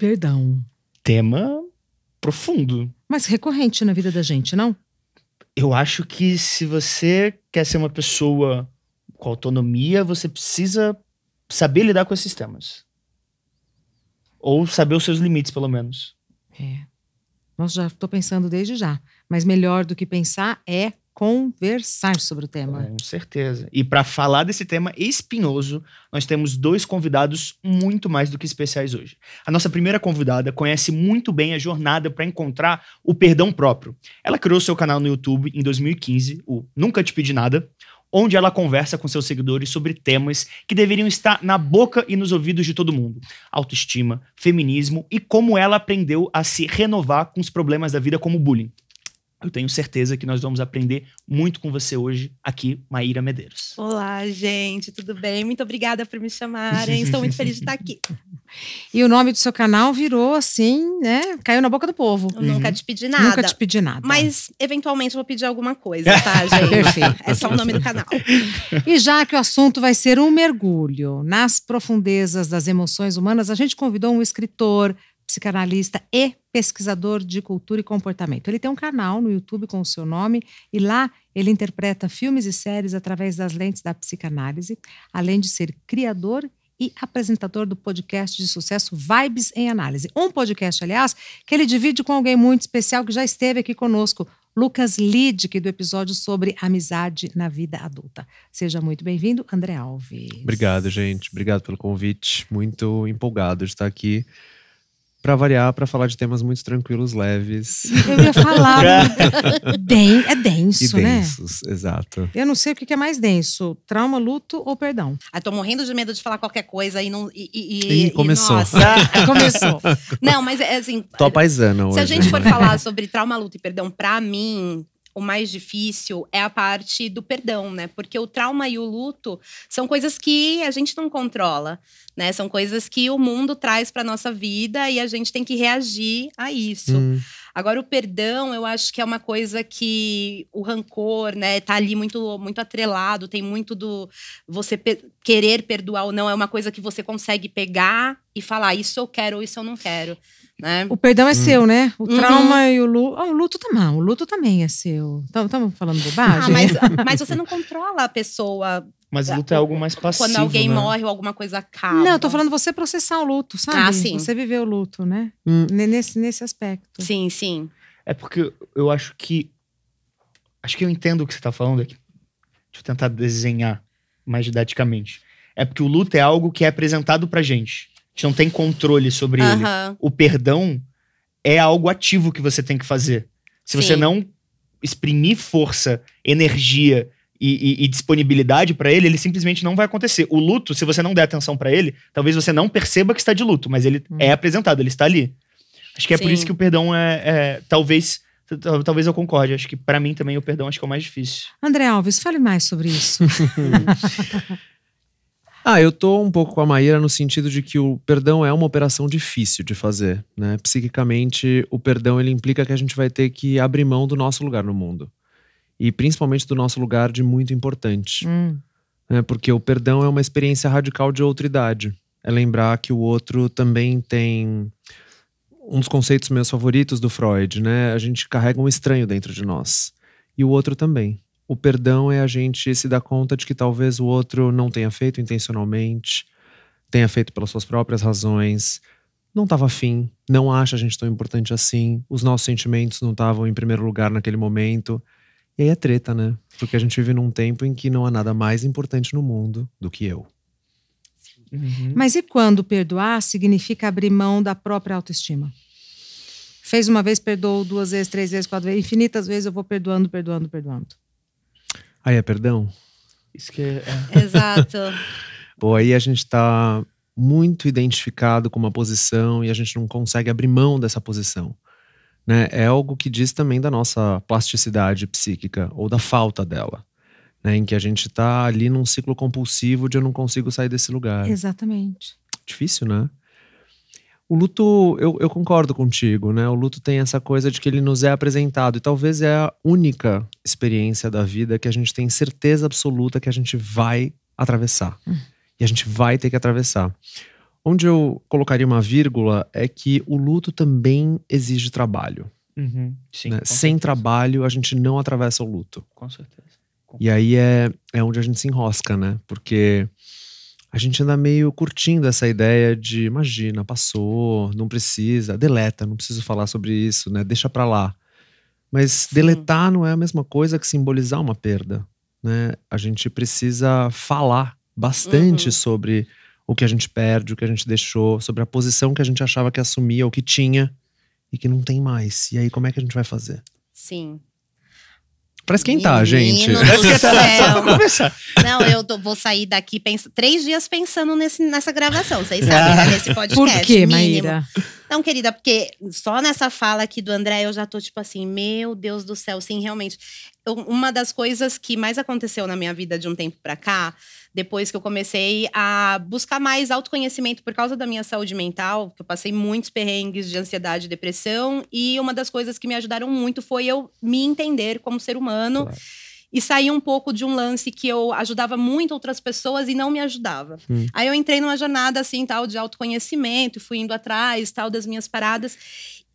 perdão. Tema profundo. Mas recorrente na vida da gente, não? Eu acho que se você quer ser uma pessoa com autonomia, você precisa saber lidar com esses temas. Ou saber os seus limites, pelo menos. Nossa, já estou pensando desde já. Mas melhor do que pensar é conversar sobre o tema. Com certeza. E para falar desse tema espinhoso, nós temos 2 convidados muito mais do que especiais hoje. A nossa primeira convidada conhece muito bem a jornada para encontrar o perdão próprio. Ela criou seu canal no YouTube em 2015, o Nunca Te Pedi Nada, onde ela conversa com seus seguidores sobre temas que deveriam estar na boca e nos ouvidos de todo mundo. Autoestima, feminismo e como ela aprendeu a se renovar com os problemas da vida como bullying. Eu tenho certeza que nós vamos aprender muito com você hoje, aqui, Maíra Medeiros. Olá, gente, tudo bem? Muito obrigada por me chamarem, estou muito feliz de estar aqui. E o nome do seu canal virou assim, né? Caiu na boca do povo. Eu nunca te pedi nada. Nunca te pedi nada. Mas, eventualmente, eu vou pedir alguma coisa, tá, gente? Perfeito. É só o nome do canal. E já que o assunto vai ser um mergulho nas profundezas das emoções humanas, a gente convidou um escritor, psicanalista e pesquisador de cultura e comportamento. Ele tem um canal no YouTube com o seu nome e lá ele interpreta filmes e séries através das lentes da psicanálise, além de ser criador e apresentador do podcast de sucesso Vibes em Análise. Um podcast, aliás, que ele divide com alguém muito especial que já esteve aqui conosco, Lucas Lidick, do episódio sobre amizade na vida adulta. Seja muito bem-vindo, André Alves. Obrigado, gente. Obrigado pelo convite. Muito empolgado de estar aqui. Pra variar, pra falar de temas muito tranquilos, leves. Eu ia falar. É denso, e né? densos, exato. Eu não sei o que é mais denso, trauma, luto ou perdão. Tô morrendo de medo de falar qualquer coisa e não. Começou. Nossa. Começou. Não, mas é assim. Tô paisana hoje. Se a gente for falar sobre trauma, luto e perdão, pra mim, o mais difícil é a parte do perdão, né? Porque o trauma e o luto são coisas que a gente não controla, né? São coisas que o mundo traz pra nossa vida e a gente tem que reagir a isso. Agora, o perdão, eu acho que é uma coisa que o rancor, né, tá ali muito, muito atrelado, tem muito do você querer perdoar ou não, é uma coisa que você consegue pegar e falar, isso eu quero ou isso eu não quero, né? O perdão é seu, né? O trauma e o luto. O luto também. O luto também é seu. Estamos falando bobagem? Mas você não controla a pessoa. Mas luto é algo mais passivo, quando alguém né? morre ou alguma coisa acaba. Não, eu tô falando você processar o luto, sabe? Ah, sim. Você viver o luto, né? Nesse aspecto. Sim, sim. É porque eu acho que... Acho que eu entendo o que você tá falando aqui. Deixa eu tentar desenhar mais didaticamente. É porque o luto é algo que é apresentado pra gente. A gente não tem controle sobre ele. O perdão é algo ativo que você tem que fazer. Se você não exprimir força, energia e disponibilidade pra ele, ele simplesmente não vai acontecer. O luto, se você não der atenção pra ele, talvez você não perceba que está de luto, mas ele é apresentado, ele está ali. Acho que é por isso que o perdão talvez eu concorde. Acho que pra mim também o perdão acho que é o mais difícil. André Alves, fale mais sobre isso. Eu tô um pouco com a Maíra no sentido de que o perdão é uma operação difícil de fazer, né? Psiquicamente, o perdão ele implica que a gente vai ter que abrir mão do nosso lugar no mundo. E principalmente do nosso lugar de muito importante. Né? Porque o perdão é uma experiência radical de outridade. É lembrar que o outro também tem um dos conceitos meus favoritos do Freud, né? A gente carrega um estranho dentro de nós. E o outro também. O perdão é a gente se dar conta de que talvez o outro não tenha feito intencionalmente, tenha feito pelas suas próprias razões, não estava afim, não acha a gente tão importante assim, os nossos sentimentos não estavam em primeiro lugar naquele momento. E aí é treta, né? Porque a gente vive num tempo em que não há nada mais importante no mundo do que eu. Mas e quando perdoar significa abrir mão da própria autoestima? Fez uma vez, perdoou 2 vezes, 3 vezes, 4 vezes, infinitas vezes eu vou perdoando. Aí é perdão? Isso que é... Exato. Pô, aí a gente tá muito identificado com uma posição e a gente não consegue abrir mão dessa posição. Né? É algo que diz também da nossa plasticidade psíquica ou da falta dela. Né? Em que a gente tá ali num ciclo compulsivo de eu não consigo sair desse lugar. Exatamente. Difícil, né? O luto, eu concordo contigo, né? O luto tem essa coisa de que ele nos é apresentado. E talvez é a única experiência da vida que a gente tem certeza absoluta que a gente vai atravessar. E a gente vai ter que atravessar. Onde eu colocaria uma vírgula é que o luto também exige trabalho. Sim, Né? com Sem certeza. trabalho, a gente não atravessa o luto. Com certeza. E aí é onde a gente se enrosca, né? Porque a gente anda meio curtindo essa ideia de, imagina, passou, não precisa, deleta, não preciso falar sobre isso, né? Deixa pra lá. Mas Sim. deletar não é a mesma coisa que simbolizar uma perda, né? A gente precisa falar bastante sobre o que a gente perde, o que a gente deixou, sobre a posição que a gente achava que assumia ou que tinha e que não tem mais. E aí, como é que a gente vai fazer? Sim. Pra esquentar, gente. Menino Parece que do tá só céu. pra começar. Não, vou sair daqui 3 dias pensando nessa gravação, vocês sabem, né? Nesse podcast. Por quê, mínimo. Maíra? Não, querida, porque só nessa fala aqui do André eu já tô tipo assim, meu Deus do céu, sim, realmente. Uma das coisas que mais aconteceu na minha vida de um tempo pra cá, depois que eu comecei a buscar mais autoconhecimento por causa da minha saúde mental, que eu passei muitos perrengues de ansiedade e depressão, e uma das coisas que me ajudaram muito foi eu me entender como ser humano. Claro. E sair um pouco de um lance que eu ajudava muito outras pessoas e não me ajudava. Aí eu entrei numa jornada assim, tal, de autoconhecimento, fui indo atrás, tal, das minhas paradas.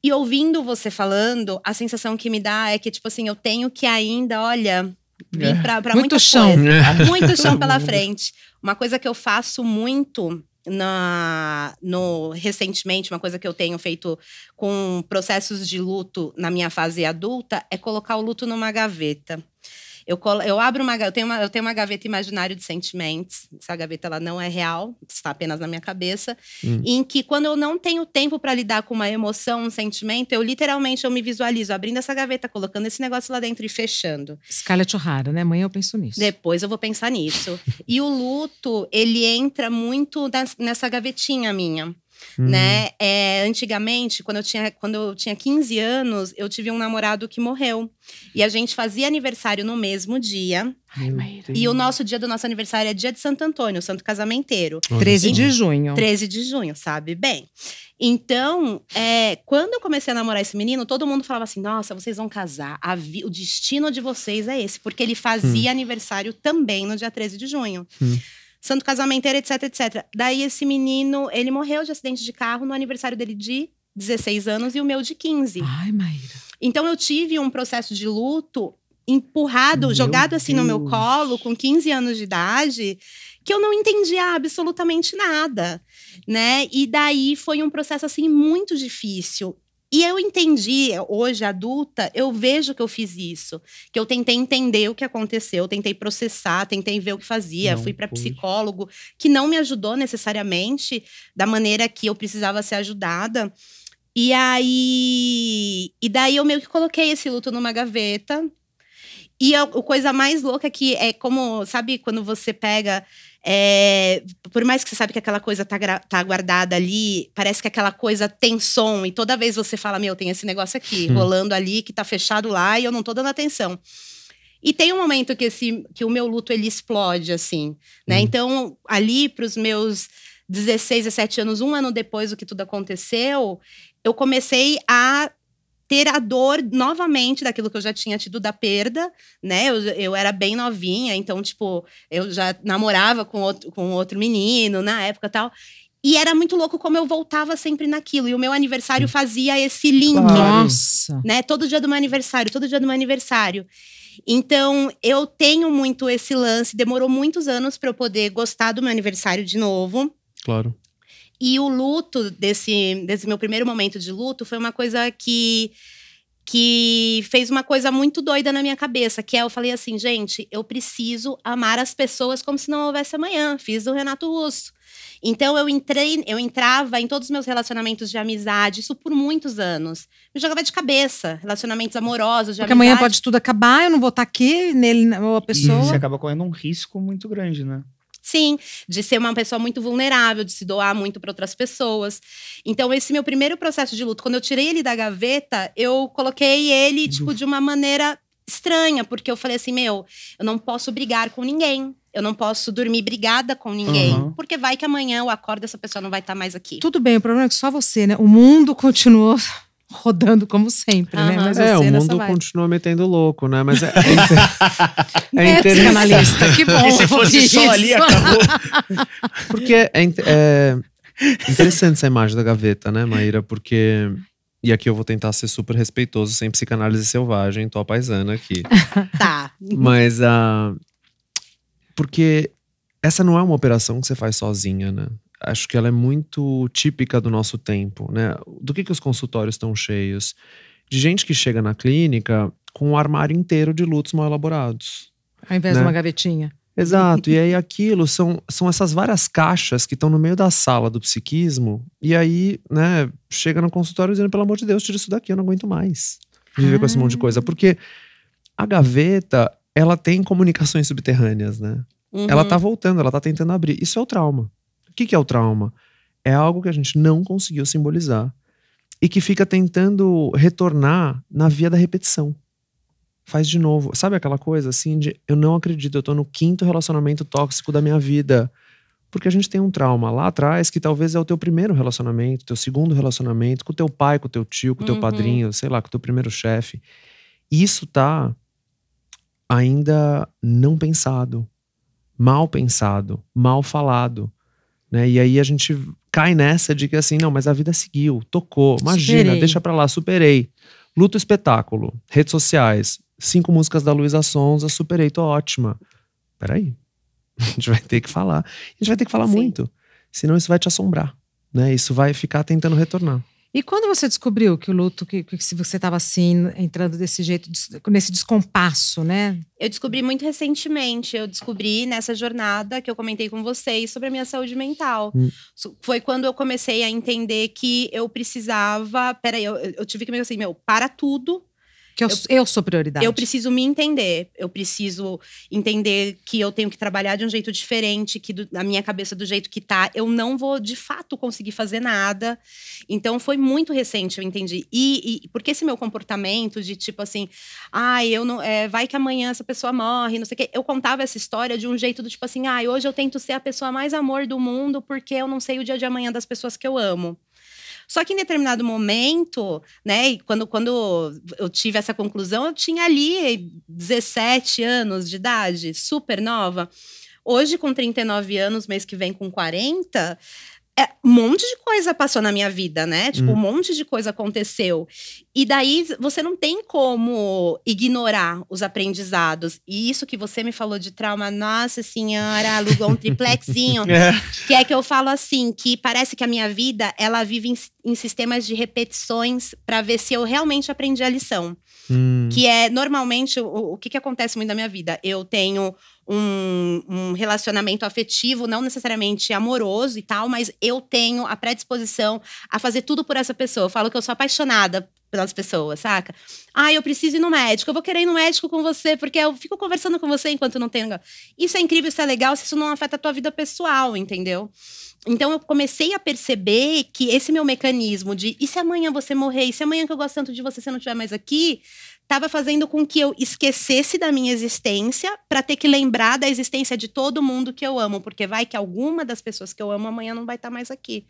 E ouvindo você falando, a sensação que me dá é que, tipo assim, eu tenho que ainda, olha, vir pra Muito muita chão. coisa. Muito chão pela frente. Uma coisa que eu faço muito recentemente, uma coisa que eu tenho feito com processos de luto na minha fase adulta, é colocar o luto numa gaveta. Eu abro eu tenho uma gaveta imaginária de sentimentos. Essa gaveta ela não é real, está apenas na minha cabeça. Em que quando eu não tenho tempo para lidar com uma emoção, um sentimento, eu me visualizo abrindo essa gaveta, colocando esse negócio lá dentro e fechando. Scarlett O'Hara, né? Amanhã eu penso nisso. Depois eu vou pensar nisso. E o luto, ele entra muito nessa gavetinha minha. Né? Antigamente, quando eu tinha 15 anos, eu tive um namorado que morreu. E a gente fazia aniversário no mesmo dia. Ai, Maíra. E o dia do nosso aniversário é dia de Santo Antônio, Santo Casamenteiro. 13 de junho. 13 de junho, sabe bem. Então, quando eu comecei a namorar esse menino, todo mundo falava assim, nossa, vocês vão casar, o destino de vocês é esse. Porque ele fazia aniversário também no dia 13 de junho. Santo Casamenteiro, etc, etc. Daí esse menino, ele morreu de acidente de carro no aniversário dele de 16 anos e o meu de 15. Ai, Maíra. Então eu tive um processo de luto empurrado, jogado assim no meu colo, com 15 anos de idade, que eu não entendia absolutamente nada, né? E daí foi um processo assim muito difícil. E eu entendi, hoje adulta, eu vejo que eu fiz isso. Que eu tentei entender o que aconteceu, tentei processar, tentei ver o que fazia. Fui para psicólogo, que não me ajudou necessariamente da maneira que eu precisava ser ajudada. E daí eu meio que coloquei esse luto numa gaveta. E a coisa mais louca que é como, sabe, quando você pega… por mais que você sabe que aquela coisa tá guardada ali, parece que aquela coisa tem som. E toda vez você fala, meu, tem esse negócio aqui, rolando ali, que tá fechado lá e eu não tô dando atenção. E tem um momento que o meu luto, ele explode, assim, né? Então, ali pros meus 16, 17 anos, 1 ano depois do que tudo aconteceu, eu comecei a ter a dor novamente daquilo que eu já tinha tido da perda, né? Eu era bem novinha, então, tipo, eu já namorava com outro menino na época e tal. E era muito louco como eu voltava sempre naquilo. E o meu aniversário fazia esse link. Nossa. Né? Todo dia do meu aniversário. Então, eu tenho muito esse lance. Demorou muitos anos para eu poder gostar do meu aniversário de novo. Claro. E o luto desse meu primeiro momento de luto foi uma coisa que fez uma coisa muito doida na minha cabeça, que eu falei assim, gente, eu preciso amar as pessoas como se não houvesse amanhã. Fiz o Renato Russo. Então eu entrava em todos os meus relacionamentos de amizade, isso por muitos anos. Me jogava de cabeça, relacionamentos amorosos, de Porque amizade. amanhã pode tudo acabar, eu não vou estar aqui, nele, ou a pessoa. E você acaba correndo um risco muito grande, né? Sim, de ser uma pessoa muito vulnerável, de se doar muito para outras pessoas. Então, esse meu primeiro processo de luto, quando eu tirei ele da gaveta, eu coloquei ele, tipo, de uma maneira estranha. Porque eu falei assim, eu não posso brigar com ninguém. Eu não posso dormir brigada com ninguém. Porque vai que amanhã eu acordo e essa pessoa não vai estar mais aqui. Tudo bem, o problema é que só você, né? O mundo continuou rodando como sempre, né? Mas o você nessa mundo vibe. continua metendo louco, né? Mas é Psicanalista, que bom. E se fosse ouvir só ali, isso. acabou. Porque Interessante essa imagem da gaveta, né, Maíra? Porque... E aqui eu vou tentar ser super respeitoso, sem psicanálise selvagem, tô a paisana aqui. Tá. Mas, porque essa não é uma operação que você faz sozinha, né? Acho que ela é muito típica do nosso tempo, né? Do que os consultórios estão cheios? De gente que chega na clínica com um armário inteiro de lutos mal elaborados. Ao invés né? de uma gavetinha. Exato, e aí aquilo são essas várias caixas que estão no meio da sala do psiquismo, e aí, né, chega no consultório dizendo, pelo amor de Deus, tira isso daqui, eu não aguento mais viver com esse monte de coisa. Porque a gaveta, ela tem comunicações subterrâneas, né? Ela tá voltando, ela tá tentando abrir. Isso é o trauma. O que é o trauma? É algo que a gente não conseguiu simbolizar e que fica tentando retornar na via da repetição. Faz de novo. Sabe aquela coisa assim de eu não acredito, eu tô no 5º relacionamento tóxico da minha vida. Porque a gente tem um trauma lá atrás que talvez é o teu primeiro relacionamento, teu 2º relacionamento, com o teu pai, com o teu tio, com o teu padrinho, sei lá, com o teu primeiro chefe. Isso tá ainda não pensado, mal pensado, mal falado, né? E aí a gente cai nessa de que assim, não, mas a vida seguiu, tocou, imagina, Superei. deixa pra lá, superei. Luto espetáculo, redes sociais, 5 músicas da Luísa Sonza, superei, tô ótima. Peraí, a gente vai ter que falar. A gente vai ter que falar Sim. muito, senão isso vai te assombrar, né? Isso vai ficar tentando retornar. E quando você descobriu que o luto, que se você estava assim, entrando desse jeito, nesse descompasso, né? Eu descobri muito recentemente. Eu descobri nessa jornada que eu comentei com vocês sobre a minha saúde mental. Foi quando eu comecei a entender que eu precisava. Peraí, eu tive que me assim, para tudo. Que eu sou prioridade. Eu preciso me entender. Eu preciso entender que eu tenho que trabalhar de um jeito diferente, que na minha cabeça, do jeito que tá, eu não vou de fato conseguir fazer nada. Então foi muito recente, eu entendi. E porque esse meu comportamento de tipo assim, eu não. Vai que amanhã essa pessoa morre, não sei o quê. Eu contava essa história de um jeito do tipo assim, hoje eu tento ser a pessoa mais amor do mundo, porque eu não sei o dia de amanhã das pessoas que eu amo. Só que em determinado momento, né, e quando eu tive essa conclusão, eu tinha ali 17 anos de idade, super nova. Hoje, com 39 anos, mês que vem com 40, um monte de coisa passou na minha vida, né? Tipo, um monte de coisa aconteceu. E daí, você não tem como ignorar os aprendizados. E isso que você me falou de trauma, nossa senhora, alugou um triplexinho. Que é que eu falo assim, que parece que a minha vida, ela vive em sistemas de repetições para ver se eu realmente aprendi a lição. Que é, normalmente, o que acontece muito na minha vida? Eu tenho um relacionamento afetivo, não necessariamente amoroso e tal, mas eu tenho a predisposição a fazer tudo por essa pessoa. Eu falo que eu sou apaixonada pelas pessoas, saca? Eu preciso ir no médico, eu vou querer ir no médico com você, porque eu fico conversando com você enquanto não tenho... Isso é incrível, isso é legal, se isso não afeta a tua vida pessoal, entendeu? Então eu comecei a perceber que esse meu mecanismo de e se amanhã você morrer, e se amanhã que eu gosto tanto de você não estiver mais aqui, estava fazendo com que eu esquecesse da minha existência para ter que lembrar da existência de todo mundo que eu amo, porque vai que alguma das pessoas que eu amo amanhã não vai estar mais aqui.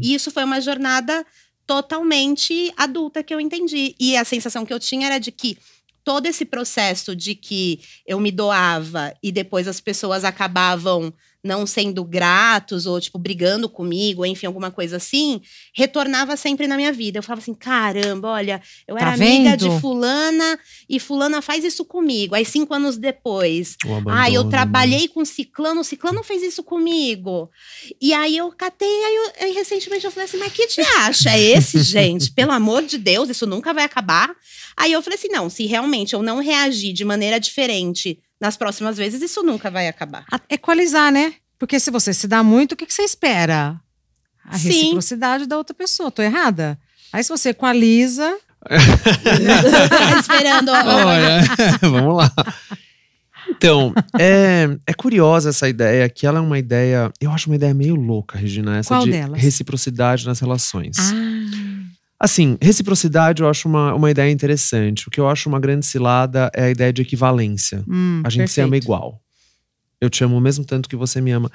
E isso foi uma jornada totalmente adulta que eu entendi. E a sensação que eu tinha era de que todo esse processo de que eu me doava e depois as pessoas acabavam não sendo gratos ou, tipo, brigando comigo, enfim, alguma coisa assim, retornava sempre na minha vida. Eu falava assim, caramba, olha, eu era amiga de fulana e fulana faz isso comigo. Aí 5 anos depois, eu trabalhei com ciclano fez isso comigo. E aí eu catei, aí recentemente eu falei assim, mas que te acha esse, gente? Pelo amor de Deus, isso nunca vai acabar. Aí eu falei assim, não, se realmente eu não reagir de maneira diferente nas próximas vezes, isso nunca vai acabar. Equalizar, né? Porque se você se dá muito, o que você espera? A reciprocidade da outra pessoa. Tô errada? Aí se você equaliza... Esperando. Olha, vamos lá. Então, é curiosa essa ideia, que ela é uma ideia... Eu acho uma ideia meio louca, Regina. Essa Qual de delas? reciprocidade nas relações. Assim, reciprocidade eu acho uma ideia interessante. O que eu acho uma grande cilada é a ideia de equivalência. A gente se ama igual. Eu te amo o mesmo tanto que você me ama.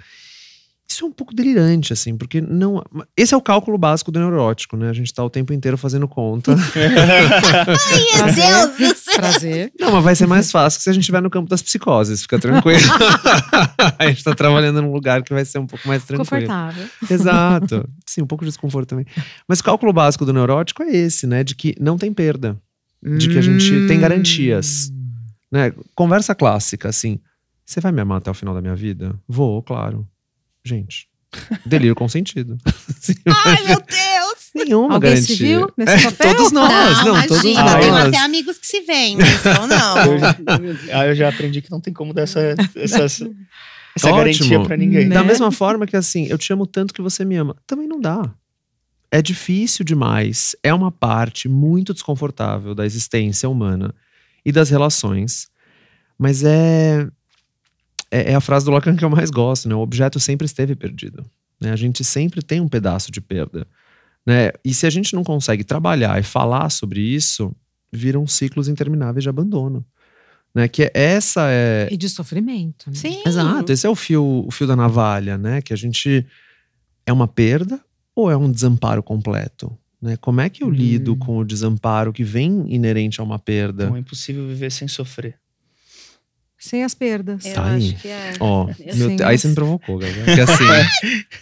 Isso é um pouco delirante, assim, porque não. Esse é o cálculo básico do neurótico, né? A gente tá o tempo inteiro fazendo conta. Ai, meu Deus do céu. Prazer. Não, mas vai ser mais fácil se a gente estiver no campo das psicoses, fica tranquilo. A gente tá trabalhando num lugar que vai ser um pouco mais tranquilo. Confortável. Exato. Sim, um pouco de desconforto também. Mas o cálculo básico do neurótico é esse, né? De que não tem perda. De que a gente tem garantias. Né? Conversa clássica, assim. Você vai me amar até o final da minha vida? Vou, claro. Gente, delírio consentido. Ai, meu Deus. Nenhuma Alguém garantia. se viu nesse papel? Todos nós, Não, todos imagina, nós. tenho até amigos que se veem, mas eu não. Eu já aprendi que não tem como dar essa Ótimo. garantia pra ninguém. Né? Da mesma forma que assim, eu te amo tanto que você me ama. Também não dá. É difícil demais. É uma parte muito desconfortável da existência humana e das relações. Mas é a frase do Lacan que eu mais gosto, né? O objeto sempre esteve perdido. Né? A gente sempre tem um pedaço de perda. Né? E se a gente não consegue trabalhar e falar sobre isso, viram ciclos intermináveis de abandono. Né? Que essa é... E de sofrimento. Né? Sim. Exato, esse é o fio da navalha, né? Que a gente... É uma perda ou é um desamparo completo? Né? Como é que eu lido com o desamparo que vem inerente a uma perda? Então é impossível viver sem sofrer. Sem as perdas. Eu Tá aí. acho que é. Ó, Sim, aí você me provocou, galera. Porque assim,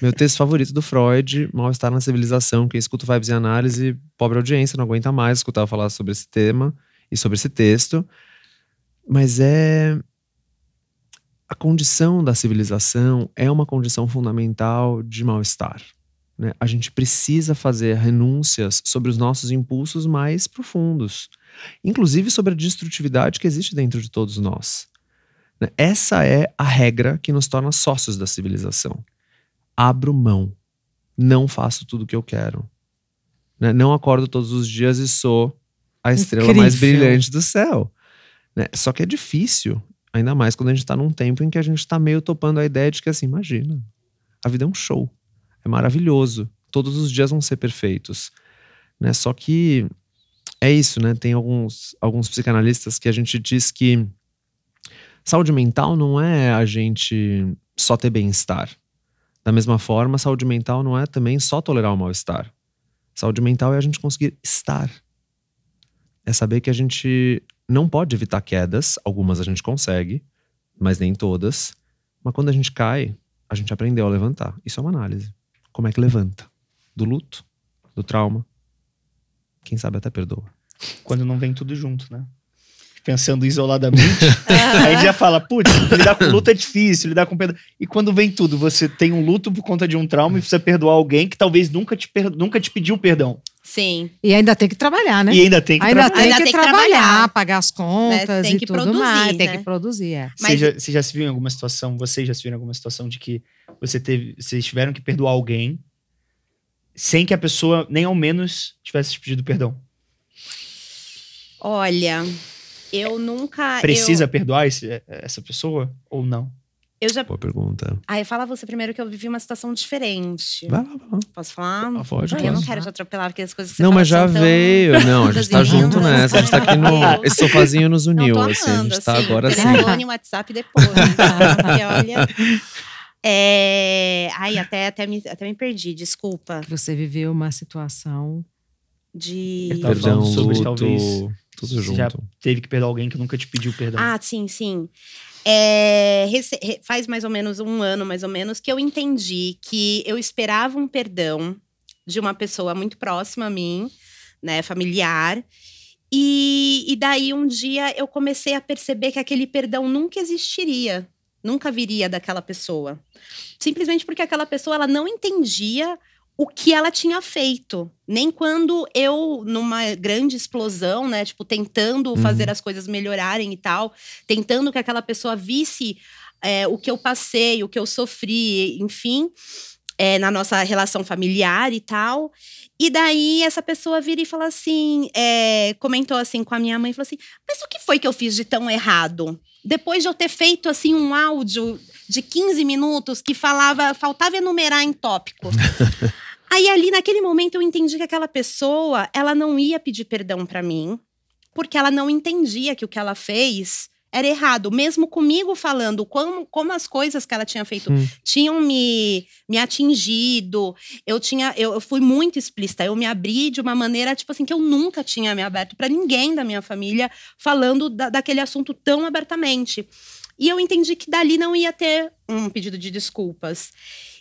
meu texto favorito do Freud, Mal-Estar na Civilização. Quem escuta o Vibes em Análise, pobre audiência, não aguenta mais escutar eu falar sobre esse tema e sobre esse texto. Mas a condição da civilização é uma condição fundamental de mal-estar. Né? A gente precisa fazer renúncias sobre os nossos impulsos mais profundos. Inclusive sobre a destrutividade que existe dentro de todos nós. Essa é a regra que nos torna sócios da civilização. Abro mão. Não faço tudo o que eu quero. Né? Não acordo todos os dias e sou a estrela mais brilhante do céu. Né? Só que é difícil, ainda mais quando a gente tá num tempo em que a gente tá meio topando a ideia de que assim, imagina, a vida é um show. É maravilhoso. Todos os dias vão ser perfeitos. Né? Só que é isso, né? Tem alguns psicanalistas que a gente diz que saúde mental não é a gente só ter bem-estar. Da mesma forma, saúde mental não é também só tolerar o mal-estar. Saúde mental é a gente conseguir estar. É saber que a gente não pode evitar quedas. Algumas a gente consegue, mas nem todas. Mas quando a gente cai, a gente aprendeu a levantar. Isso é uma análise. Como é que levanta? Do luto? Do trauma? Quem sabe até perdoa. Quando não vem tudo junto, né? Pensando isoladamente, aí a gente já fala, putz, lidar com luto é difícil, lidar com perda. E quando vem tudo, você tem um luto por conta de um trauma e precisa perdoar alguém que talvez nunca te pediu perdão. Sim. E ainda tem que trabalhar, né? E ainda tem que Ainda trabalhar. tem que trabalhar, pagar as contas Tem e que tudo produzir, mais. Tem né? que produzir, é. Mas- Você já se viu em alguma situação, vocês já se viram em alguma situação de que vocês tiveram que perdoar alguém sem que a pessoa nem ao menos tivesse te pedido perdão? Olha, eu nunca. Precisa perdoar essa pessoa ou não? Eu já. Boa pergunta. Fala você primeiro que eu vivi uma situação diferente. Vai lá. Posso falar? Pode, Eu não pode. quero te atropelar, porque as coisas que você Não, fala mas já são tão- veio. Não, a gente tá Coisinha, junto nessa. A gente tá aqui no... Meu Deus. Esse sofazinho nos Não, uniu, tô assim. A amando, gente tá assim, agora assim. telefone, WhatsApp depois. Porque olha. Ai, até me perdi, desculpa. Você viveu uma situação. De. Eu tava Perdão, falando sobre, luto, talvez, tudo você junto. já teve que perdoar alguém que nunca te pediu perdão. Ah, sim. Faz mais ou menos um ano, mais ou menos, que eu entendi que eu esperava um perdão de uma pessoa muito próxima a mim, né, familiar. E daí um dia eu comecei a perceber que aquele perdão nunca existiria, nunca viria daquela pessoa. Simplesmente porque aquela pessoa ela não entendia o que ela tinha feito. Nem quando eu, numa grande explosão, né, tipo, tentando fazer as coisas melhorarem e tal, tentando que aquela pessoa visse o que eu passei, o que eu sofri, enfim, na nossa relação familiar e tal. E daí essa pessoa vira e fala assim, comentou assim com a minha mãe, falou assim, mas o que foi que eu fiz de tão errado? Depois de eu ter feito assim um áudio de 15 minutos que faltava enumerar em tópico. Aí ali naquele momento eu entendi que aquela pessoa, ela não ia pedir perdão pra mim, porque ela não entendia que o que ela fez era errado. Mesmo comigo falando como as coisas que ela tinha feito tinham me atingido. Eu fui muito explícita. Eu me abri de uma maneira, tipo assim, que eu nunca tinha me aberto para ninguém da minha família, falando daquele assunto tão abertamente. E eu entendi que dali não ia ter um pedido de desculpas.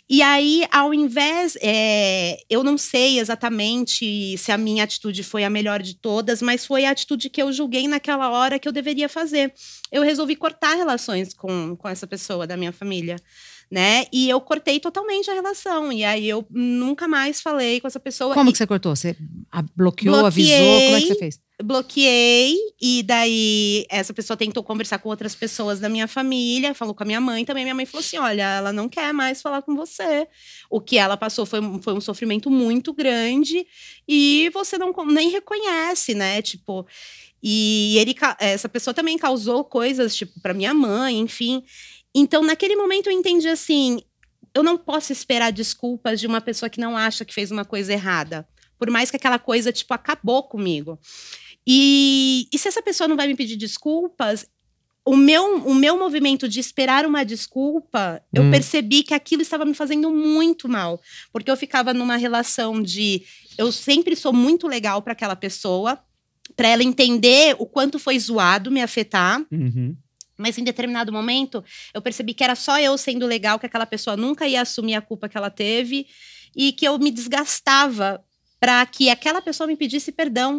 E aí, ao invés… eu não sei exatamente se a minha atitude foi a melhor de todas, mas foi a atitude que eu julguei naquela hora que eu deveria fazer. Eu resolvi cortar relações com essa pessoa da minha família, né? E eu cortei totalmente a relação. E aí, eu nunca mais falei com essa pessoa. Como que você cortou? Você bloqueou, avisou? Como é que você fez? Bloqueei, e daí essa pessoa tentou conversar com outras pessoas da minha família, falou com a minha mãe também. Minha mãe falou assim: olha, ela não quer mais falar com você. O que ela passou foi um sofrimento muito grande e você nem reconhece, né? Tipo, e essa pessoa também causou coisas, tipo, pra minha mãe, enfim. Então, naquele momento eu entendi assim: eu não posso esperar desculpas de uma pessoa que não acha que fez uma coisa errada. Por mais que aquela coisa, tipo, acabou comigo. E se essa pessoa não vai me pedir desculpas, o meu movimento de esperar uma desculpa, eu percebi que aquilo estava me fazendo muito mal. Porque eu ficava numa relação de… eu sempre sou muito legal para aquela pessoa, para ela entender o quanto foi zoado me afetar. Mas em determinado momento, eu percebi que era só eu sendo legal, que aquela pessoa nunca ia assumir a culpa que ela teve, e que eu me desgastava para que aquela pessoa me pedisse perdão.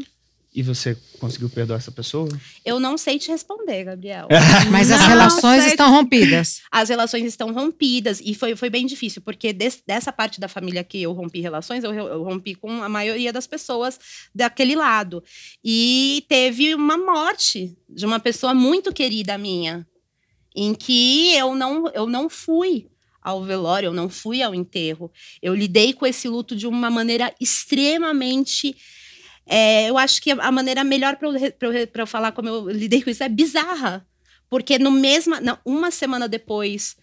E você conseguiu perdoar essa pessoa? Eu não sei te responder, Gabriel. Mas as relações estão rompidas. As relações estão rompidas. E foi bem difícil, porque dessa parte da família que eu rompi relações, eu rompi com a maioria das pessoas daquele lado. E teve uma morte de uma pessoa muito querida minha, em que eu não fui ao velório, eu não fui ao enterro. Eu lidei com esse luto de uma maneira extremamente… eu acho que a maneira melhor para eu falar como eu lidei com isso é bizarra. Porque uma semana depois,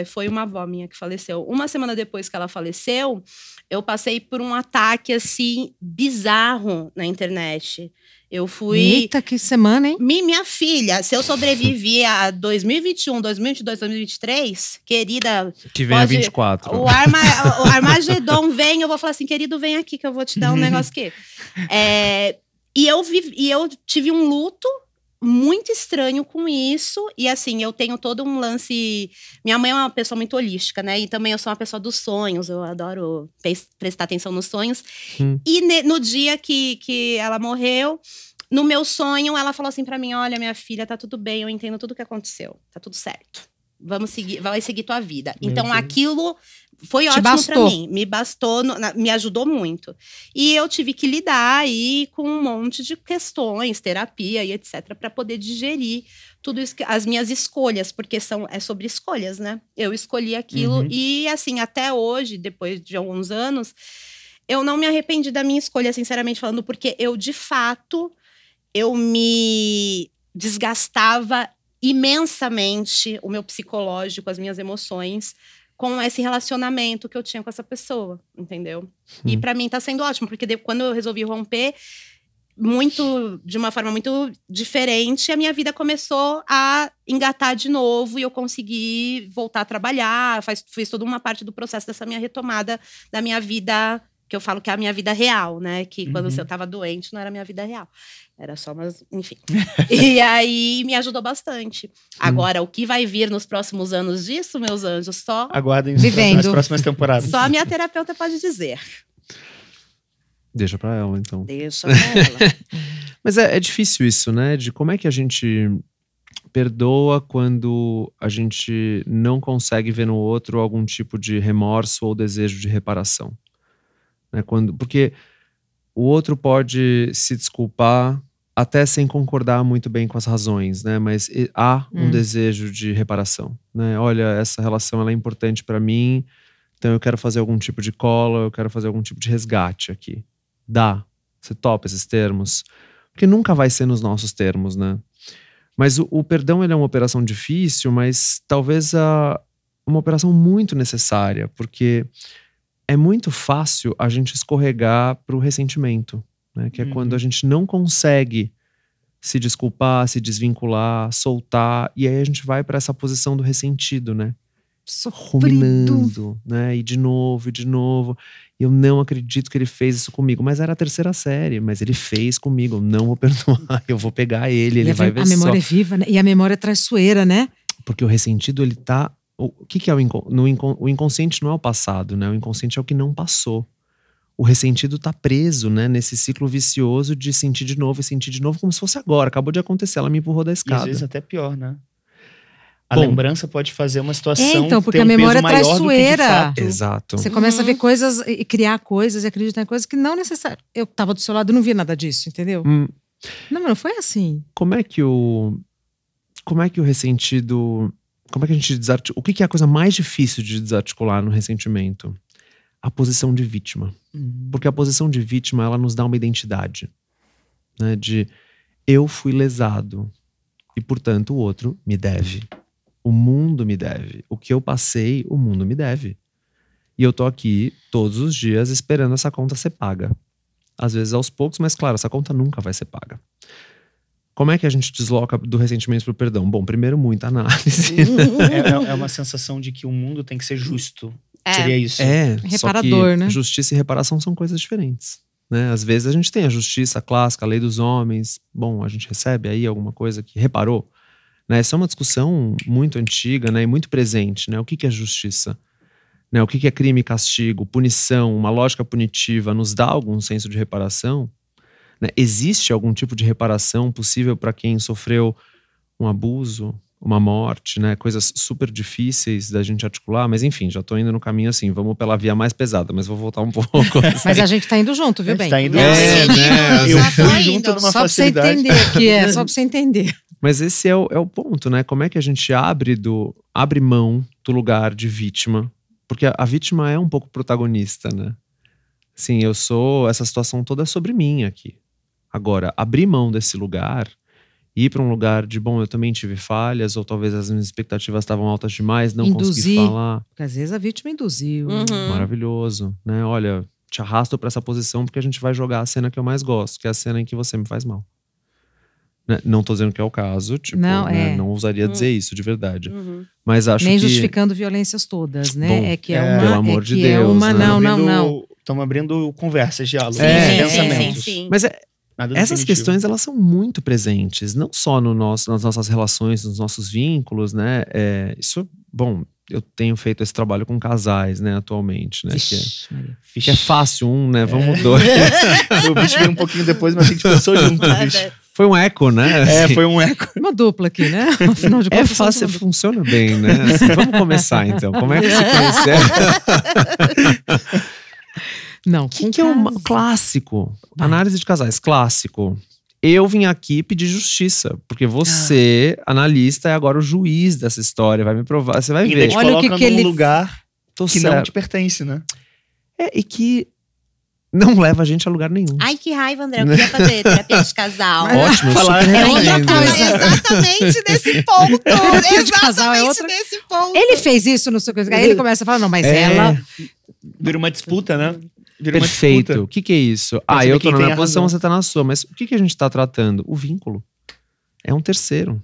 foi uma avó minha que faleceu. Uma semana depois que ela faleceu, eu passei por um ataque, assim, bizarro na internet. Eu fui… Eita, que semana, hein? Minha filha, se eu sobrevivi a 2021, 2022, 2023, querida… Que vem a 24. O Armagedon vem, eu vou falar assim: querido, vem aqui que eu vou te dar um negócio aqui. E eu tive um luto muito estranho com isso. E assim, eu tenho todo um lance… Minha mãe é uma pessoa muito holística, né? E também eu sou uma pessoa dos sonhos. Eu adoro prestar atenção nos sonhos. E no dia que ela morreu, no meu sonho, ela falou assim pra mim: olha, minha filha, tá tudo bem, eu entendo tudo o que aconteceu. Tá tudo certo. Vai seguir tua vida. Então, aquilo foi ótimo pra mim. Me bastou, me ajudou muito. E eu tive que lidar aí com um monte de questões, terapia e etc., para poder digerir tudo isso, as minhas escolhas, porque é sobre escolhas, né? Eu escolhi aquilo e, assim, até hoje, depois de alguns anos, eu não me arrependi da minha escolha, sinceramente falando, porque eu, de fato, eu me desgastava imensamente o meu psicológico, as minhas emoções, com esse relacionamento que eu tinha com essa pessoa, entendeu? E pra mim tá sendo ótimo, porque quando eu resolvi romper, de uma forma muito diferente, a minha vida começou a engatar de novo e eu consegui voltar a trabalhar, fiz toda uma parte do processo dessa minha retomada da minha vida, que eu falo que é a minha vida real, né? Que quando eu tava doente, não era a minha vida real. Era só, mas enfim. E aí me ajudou bastante. Agora, o que vai vir nos próximos anos disso, meus anjos, só… Aguardem Vivendo. as próximas temporadas. Só a minha terapeuta pode dizer. Deixa pra ela, então. Deixa pra ela. Mas é difícil isso, né? De como é que a gente perdoa quando a gente não consegue ver no outro algum tipo de remorso ou desejo de reparação. Né? Porque o outro pode se desculpar até sem concordar muito bem com as razões, né? Mas há um desejo de reparação, né? Olha, essa relação ela é importante pra mim, então eu quero fazer algum tipo de cola, eu quero fazer algum tipo de resgate aqui. Você topa esses termos? Porque nunca vai ser nos nossos termos, né? Mas o perdão ele é uma operação difícil, mas talvez uma operação muito necessária, porque é muito fácil a gente escorregar pro ressentimento, né? Que é quando a gente não consegue se desculpar, se desvincular, soltar. E aí a gente vai para essa posição do ressentido, né? Ruminando, né? E de novo, e de novo. E eu não acredito que ele fez isso comigo. Mas era a terceira série, mas ele fez comigo. Eu não vou perdoar, eu vou pegar ele vai ver a memória só. é viva, né? E a memória é traiçoeira, né? Porque o ressentido, ele tá… O que é o inconsciente não é o passado, né? O inconsciente é o que não passou. O ressentido tá preso, né? Nesse ciclo vicioso de sentir de novo e sentir de novo, como se fosse agora. Acabou de acontecer, ela me empurrou da E escada. às vezes até pior, né? A Bom, lembrança pode fazer uma situação então, porque ter a um memória peso é maior do que de traiçoeira. fato. Exato. Você começa a ver coisas e criar coisas e acreditar em coisas que não necessariamente. Eu tava do seu lado e não vi nada disso, entendeu? Não, mas não foi assim. Como é que o ressentido… Como é que a gente desarticula… O que é a coisa mais difícil de desarticular no ressentimento? A posição de vítima. Porque a posição de vítima, ela nos dá uma identidade, né? De eu fui lesado e, portanto, o outro me deve. O mundo me deve. O que eu passei, o mundo me deve. E eu tô aqui todos os dias esperando essa conta ser paga. Às vezes aos poucos, mas claro, essa conta nunca vai ser paga. Como é que a gente desloca do ressentimento pro perdão? Bom, primeiro, muita análise. É uma sensação de que o mundo tem que ser justo. É. Seria isso. Reparador, só que né? Justiça e reparação são coisas diferentes, né? Às vezes a gente tem a justiça clássica, a lei dos homens. Bom, a gente recebe aí alguma coisa que reparou, né? Essa é uma discussão muito antiga, né? E muito presente, né? O que é justiça? Né? O que é crime e castigo? Punição, uma lógica punitiva nos dá algum senso de reparação? Né? Existe algum tipo de reparação possível para quem sofreu um abuso, uma morte, né? Coisas super difíceis da gente articular, mas enfim, já tô indo no caminho assim, vamos pela via mais pesada, mas vou voltar um pouco. Mas a gente tá indo junto, viu, A gente bem? tá indo né? Eu Já fui tô junto indo. numa Só pra você facilidade. entender que só pra você entender. Mas esse é o ponto, né? Como é que a gente abre mão do lugar de vítima? Porque a vítima é um pouco protagonista, né? Sim, essa situação toda é sobre mim aqui. Agora, abrir mão desse lugar, ir para um lugar de, bom, eu também tive falhas, ou talvez as minhas expectativas estavam altas demais, não consegui falar. Porque às vezes a vítima induziu. Maravilhoso, né? Olha, te arrasto para essa posição porque a gente vai jogar a cena que eu mais gosto, que é a cena em que você me faz mal. Né? Não tô dizendo que é o caso, tipo, Não, né? Não ousaria dizer isso de verdade. Mas acho Nem que… justificando violências todas, né? Bom, é que é uma. pelo amor de que Deus, é uma, né? não. Estamos abrindo conversas, diálogos, É, pensamentos. sim. Mas Nada essas definitivo. questões, elas são muito presentes, não só nas nossas relações, nos nossos vínculos, né? Bom, eu tenho feito esse trabalho com casais, né, atualmente, né? Vixe, Maria. Que é fácil né? Vamos dois. O bicho veio um pouquinho depois, mas a gente pensou junto, bicho. Foi um eco, né? Assim, Foi um eco. Uma dupla aqui, né? Afinal de é contas, fácil, somos uma dupla. funciona bem, né? Assim, vamos começar então. Como é que se conhece? Não, O que é um clássico? Análise de casais, clássico. Eu vim aqui pedir justiça, porque você, analista, é agora o juiz dessa história, vai me provar, você vai Ainda ver. te Olha o coloca que num ele- lugar Tô que certo. não te pertence, né? E que não leva a gente a lugar nenhum. Ai, que raiva, André. Eu queria fazer terapia de casal. Ótimo, eu Falar- super É outra recomendo. coisa. Exatamente nesse ponto. Terapia de casal é Exatamente outra- nesse ponto. Ele fez isso no seu coisa. Aí ele começa a falar, não, mas ela. Vira uma disputa, né? Vira uma Perfeito. disputa. O que é isso? saber Eu tô quem na tem minha a posição, razão. você tá na sua. Mas o que a gente tá tratando? O vínculo. É um terceiro.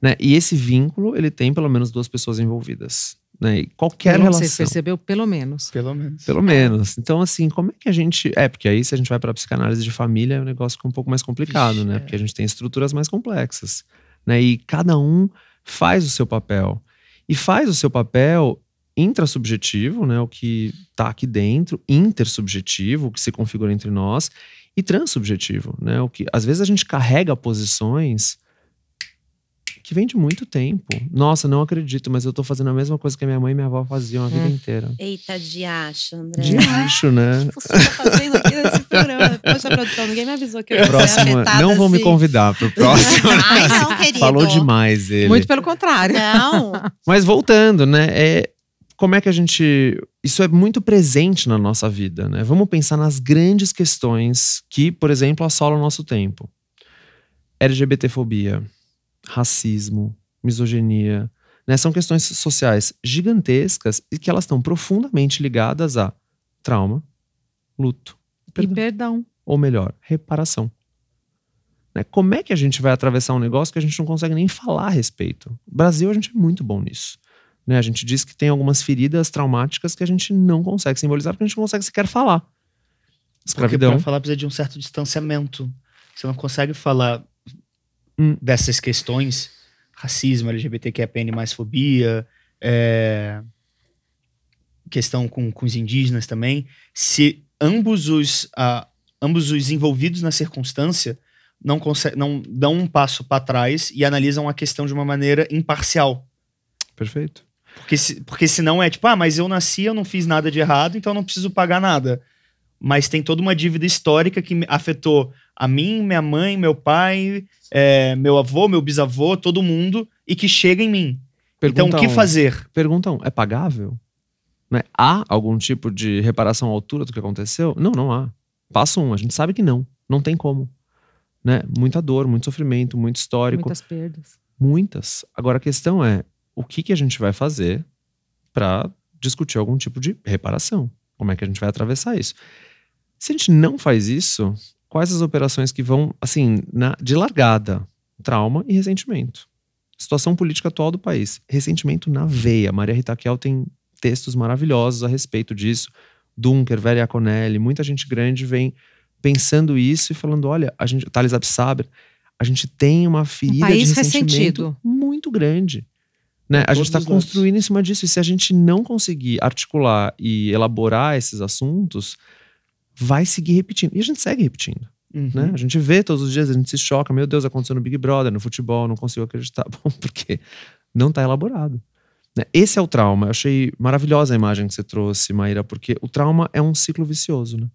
Né? E esse vínculo, ele tem pelo menos duas pessoas envolvidas. Né? E qualquer relação. Você percebeu, pelo menos. Pelo menos. Pelo menos. Então, assim, como é que a gente… porque aí se a gente vai pra psicanálise de família, o negócio fica um pouco mais complicado, Vixe, né? Porque a gente tem estruturas mais complexas. Né? E cada um faz o seu papel. E faz o seu papel intrasubjetivo, né? O que tá aqui dentro, intersubjetivo, o que se configura entre nós, e transsubjetivo, né? O que às vezes a gente carrega posições que vem de muito tempo. Nossa, não acredito, mas eu tô fazendo a mesma coisa que a minha mãe e minha avó faziam a vida inteira. Eita, diacho, André. De acho, né? O que você tá fazendo aqui nesse programa? Poxa, produção, ninguém me avisou que eu ia ser Próximo, afetada não vão me assim. convidar pro próximo. Ai, não, querido. Falou demais ele. Muito pelo contrário. Não. Mas voltando, né? Como é que a gente… Isso é muito presente na nossa vida, né? Vamos pensar nas grandes questões que, por exemplo, assolam o nosso tempo. LGBTfobia, racismo, misoginia, né? São questões sociais gigantescas e que elas estão profundamente ligadas a trauma, luto, E perdão. ou melhor, reparação. Né? Como é que a gente vai atravessar um negócio que a gente não consegue nem falar a respeito? No Brasil, a gente é muito bom nisso. Né? A gente diz que tem algumas feridas traumáticas que a gente não consegue simbolizar porque a gente não consegue sequer falar. Escravidão. Porque pra falar precisa de um certo distanciamento. Você não consegue falar dessas questões, racismo, LGBTQIAPN+, fobia, questão com os indígenas também, se ambos os envolvidos na circunstância não dão um passo para trás e analisam a questão de uma maneira imparcial. Perfeito. Porque senão é tipo, mas eu nasci, eu não fiz nada de errado, então eu não preciso pagar nada. Mas tem toda uma dívida histórica que afetou a mim, minha mãe, meu pai, meu avô, meu bisavô, todo mundo, e que chega em mim. Então, o que fazer? Perguntam, é pagável? Né? Há algum tipo de reparação à altura do que aconteceu? Não, não há. Passo 1, a gente sabe que não. Não tem como. Né? Muita dor, muito sofrimento, muito histórico. Muitas perdas. Muitas. Agora a questão é, o que a gente vai fazer para discutir algum tipo de reparação? Como é que a gente vai atravessar isso? Se a gente não faz isso, quais as operações que vão, assim, de largada? Trauma e ressentimento. Situação política atual do país. Ressentimento na veia. Maria Rita Kel tem textos maravilhosos a respeito disso. Dunker, Vera Iaconelli, muita gente grande vem pensando isso e falando, olha, Thales Absaber, a gente tem uma ferida de ressentimento muito grande. Né? A gente está construindo em cima disso. E se a gente não conseguir articular e elaborar esses assuntos, vai seguir repetindo. E a gente segue repetindo. Né? A gente vê todos os dias, a gente se choca. Meu Deus, aconteceu no Big Brother, no futebol, não consigo acreditar. Bom, porque não está elaborado. Né? Esse é o trauma. Eu achei maravilhosa a imagem que você trouxe, Maíra, porque o trauma é um ciclo vicioso. Né?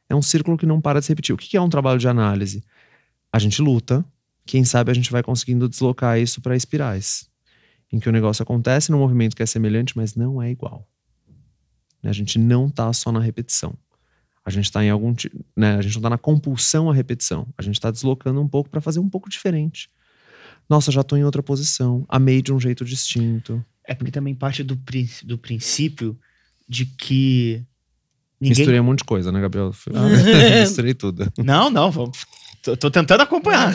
É um círculo que não para de se repetir. O que é um trabalho de análise? A gente luta, quem sabe a gente vai conseguindo deslocar isso para espirais. Em que o negócio acontece num movimento que é semelhante, mas não é igual. A gente não está só na repetição. A gente está em algum, né, a gente não está na compulsão à repetição. A gente está deslocando um pouco para fazer um pouco diferente. Nossa, já estou em outra posição. Amei de um jeito distinto. É porque também parte do princípio de que Misturei um monte de coisa, né, Gabriel? Misturei tudo. Não, tô tentando acompanhar.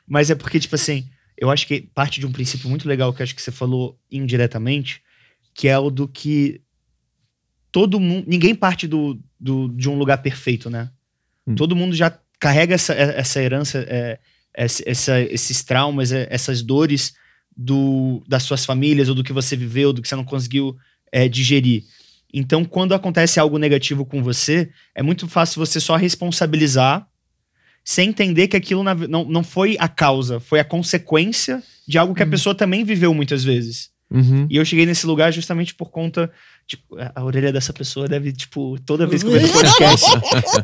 Mas é porque, tipo assim, eu acho que parte de um princípio muito legal que acho que você falou indiretamente, que é o do que todo mundo... Ninguém parte de um lugar perfeito, né? Todo mundo já carrega essa herança, esses traumas, essas dores das suas famílias, ou do que você viveu, do que você não conseguiu digerir. Então, quando acontece algo negativo com você, é muito fácil você só responsabilizar, sem entender que aquilo não foi a causa, foi a consequência de algo que a pessoa também viveu muitas vezes. E eu cheguei nesse lugar justamente por conta... Tipo, a orelha dessa pessoa deve, tipo, toda vez que eu vejo no podcast,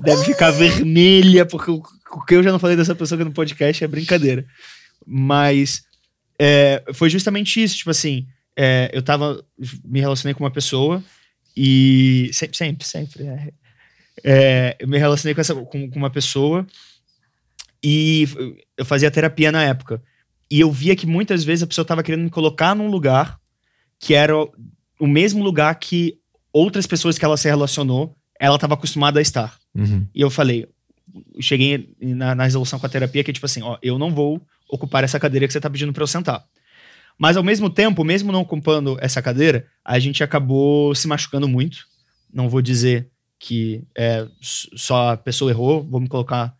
deve ficar vermelha, porque o que eu já não falei dessa pessoa aqui no podcast é brincadeira. Mas foi justamente isso, tipo assim, me relacionei com uma pessoa e... Sempre. Eu me relacionei com uma pessoa e eu fazia terapia na época. E eu via que muitas vezes a pessoa estava querendo me colocar num lugar que era o mesmo lugar que outras pessoas que ela se relacionou, ela estava acostumada a estar. E eu cheguei na resolução com a terapia que é tipo assim, eu não vou ocupar essa cadeira que você tá pedindo pra eu sentar. Mas ao mesmo tempo, mesmo não ocupando essa cadeira, a gente acabou se machucando muito. Não vou dizer que só a pessoa errou, vou me colocar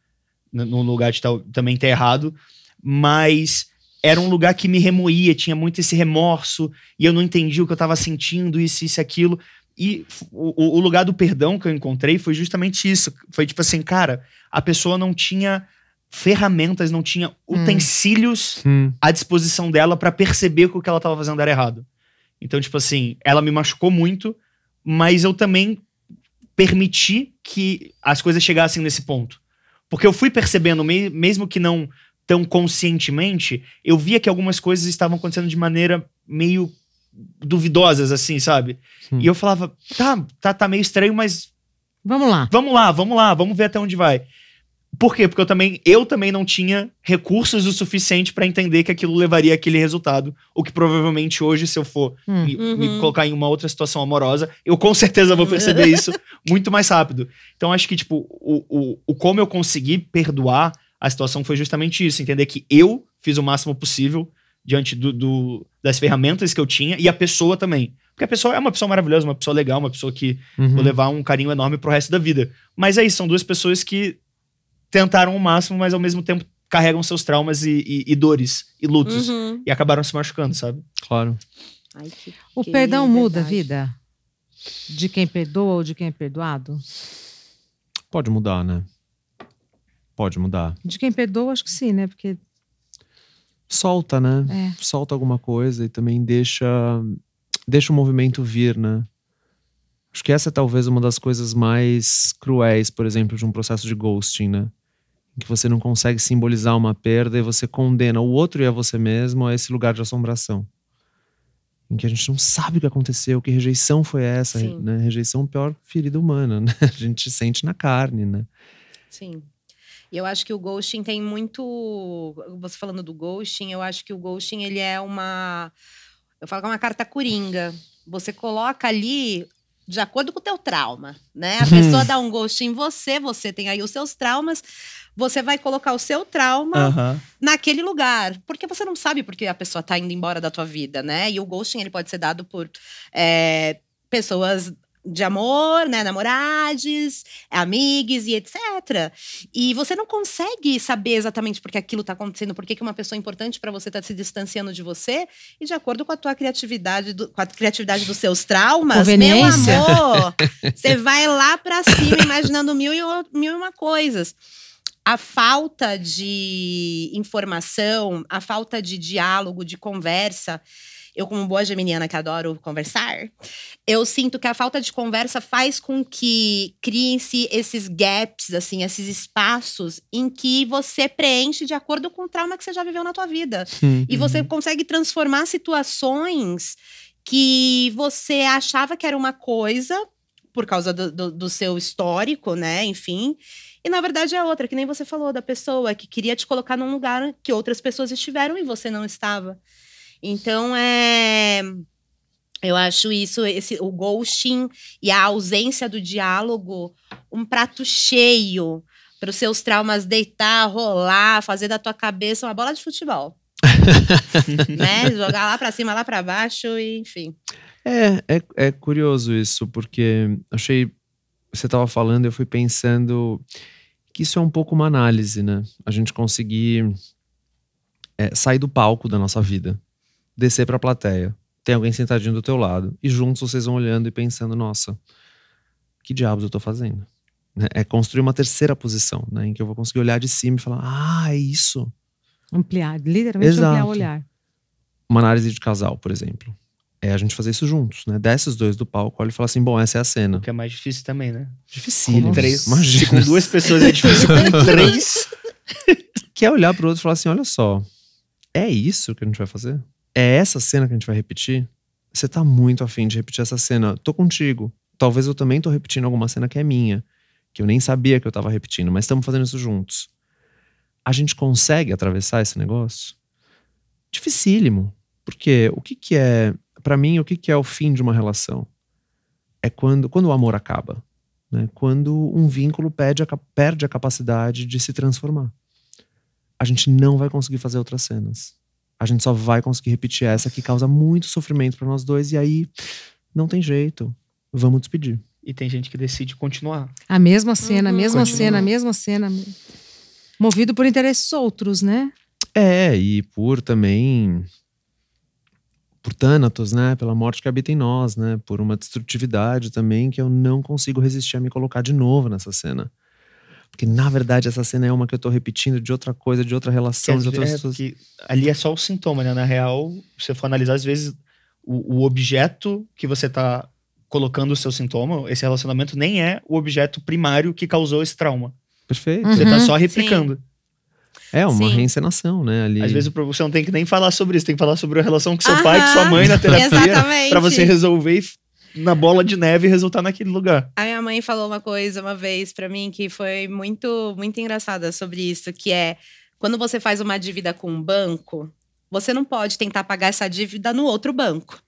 no lugar de também ter errado, mas... Era um lugar que me remoía, tinha muito esse remorso, e eu não entendia o que eu tava sentindo, isso e aquilo. E o lugar do perdão que eu encontrei foi justamente isso. Foi tipo assim, cara, a pessoa não tinha ferramentas, não tinha utensílios à disposição dela pra perceber que o que ela tava fazendo era errado. Então, tipo assim, ela me machucou muito, mas eu também permiti que as coisas chegassem nesse ponto. Porque eu fui percebendo, mesmo que não... tão conscientemente, eu via que algumas coisas estavam acontecendo de maneira meio duvidosas, assim, sabe? E eu falava, tá meio estranho, mas... Vamos lá, vamos ver até onde vai. Por quê? Porque eu também não tinha recursos o suficiente pra entender que aquilo levaria àquele resultado, o que provavelmente hoje, se eu for me colocar em uma outra situação amorosa, eu com certeza vou perceber isso muito mais rápido. Então acho que, tipo, o como eu consegui perdoar a situação foi justamente isso, entender que eu fiz o máximo possível diante das ferramentas que eu tinha e a pessoa também. Porque a pessoa é uma pessoa maravilhosa, uma pessoa legal, uma pessoa que vou levar um carinho enorme pro resto da vida. Mas é isso, são duas pessoas que tentaram o máximo, mas ao mesmo tempo carregam seus traumas e dores e lutos. E acabaram se machucando, sabe? Claro. Ai, O que perdão muda a verdade. vida? De quem perdoa ou de quem é perdoado? Pode mudar, né? Pode mudar. De quem perdoa, acho que sim, né? Porque Solta, né? É. Solta alguma coisa e também deixa o movimento vir, né? Acho que essa é talvez uma das coisas mais cruéis, por exemplo, de um processo de ghosting, né? Em que você não consegue simbolizar uma perda e você condena o outro e a você mesmo a esse lugar de assombração. Em que a gente não sabe o que aconteceu, que rejeição foi essa, Sim. né? Rejeição é a pior ferida humana, né? A gente sente na carne, né? Sim. E eu acho que o ghosting tem muito... Você falando do ghosting, eu acho que o ghosting, ele é uma... Eu falo que é uma carta coringa. Você coloca ali de acordo com o teu trauma, né? A pessoa dá um ghosting em você, você tem aí os seus traumas, você vai colocar o seu trauma naquele lugar. Porque você não sabe porque a pessoa tá indo embora da tua vida, né? E o ghosting, ele pode ser dado por pessoas de amor, né, namorades, amigos e etc. E você não consegue saber exatamente por que aquilo tá acontecendo, por que uma pessoa importante para você tá se distanciando de você, e de acordo com a tua criatividade, com a criatividade dos seus traumas, meu Conveniência. amor, você vai lá para cima imaginando mil e uma coisas. A falta de informação, a falta de diálogo, de conversa. Eu, como boa geminiana que adoro conversar, eu sinto que a falta de conversa faz com que criem-se esses gaps, assim, esses espaços em que você preenche de acordo com o trauma que você já viveu na tua vida. E você consegue transformar situações que você achava que era uma coisa, por causa do seu histórico, né, enfim. E na verdade é outra, que nem você falou, da pessoa que queria te colocar num lugar que outras pessoas estiveram e você não estava. Então, eu acho isso, o ghosting e a ausência do diálogo, um prato cheio para os seus traumas deitar, rolar, fazer da tua cabeça uma bola de futebol. Né? Jogar lá para cima, lá para baixo, e, enfim. É curioso isso, porque achei... Você estava falando, eu fui pensando que isso é um pouco uma análise, né? A gente conseguir sair do palco da nossa vida. Descer pra plateia, tem alguém sentadinho do teu lado, e juntos vocês vão olhando e pensando, nossa, que diabos eu tô fazendo? Né? É construir uma terceira posição, né? Em que eu vou conseguir olhar de cima e falar, é isso. ampliar, literalmente Exato. ampliar o olhar. Uma análise de casal, por exemplo. É a gente fazer isso juntos, né? Desce os dois do palco, olha e fala assim, bom, essa é a cena. O que é mais difícil também, né? Difícil. Com três. Imagina. Se com duas pessoas é difícil, com três. Que é olhar pro outro e falar assim, olha só, é isso que a gente vai fazer? É essa cena que a gente vai repetir? Você tá muito afim de repetir essa cena? Tô contigo. Talvez eu também tô repetindo alguma cena que é minha, que eu nem sabia que eu tava repetindo, mas estamos fazendo isso juntos. A gente consegue atravessar esse negócio? Dificílimo. Porque o que é, pra mim, o que é o fim de uma relação? É quando o amor acaba, né? Quando um vínculo perde a capacidade de se transformar. A gente não vai conseguir fazer outras cenas. A gente só vai conseguir repetir essa que causa muito sofrimento pra nós dois. E aí, não tem jeito. Vamos despedir. E tem gente que decide continuar. A mesma cena, a mesma Continua. cena, a mesma cena. Movido por interesses outros, né? E por também... Por Thanatos, né? Pela morte que habita em nós, né? Por uma destrutividade também que eu não consigo resistir a me colocar de novo nessa cena. Porque, na verdade, essa cena é uma que eu tô repetindo de outra coisa, de outra relação, de outras pessoas. Que ali é só o sintoma, né? Na real, se você for analisar, às vezes, o objeto que você tá colocando o seu sintoma, esse relacionamento nem é o objeto primário que causou esse trauma. Perfeito. Você tá só replicando. É uma Sim. reencenação, né? Ali. Às vezes você não tem que nem falar sobre isso, tem que falar sobre a relação com seu pai, com sua mãe na terapia, Exatamente. pra você resolver na bola de neve e resultar naquele lugar. A minha mãe falou uma coisa uma vez pra mim que foi muito, muito engraçada sobre isso, que é quando você faz uma dívida com um banco, você não pode tentar pagar essa dívida no outro banco.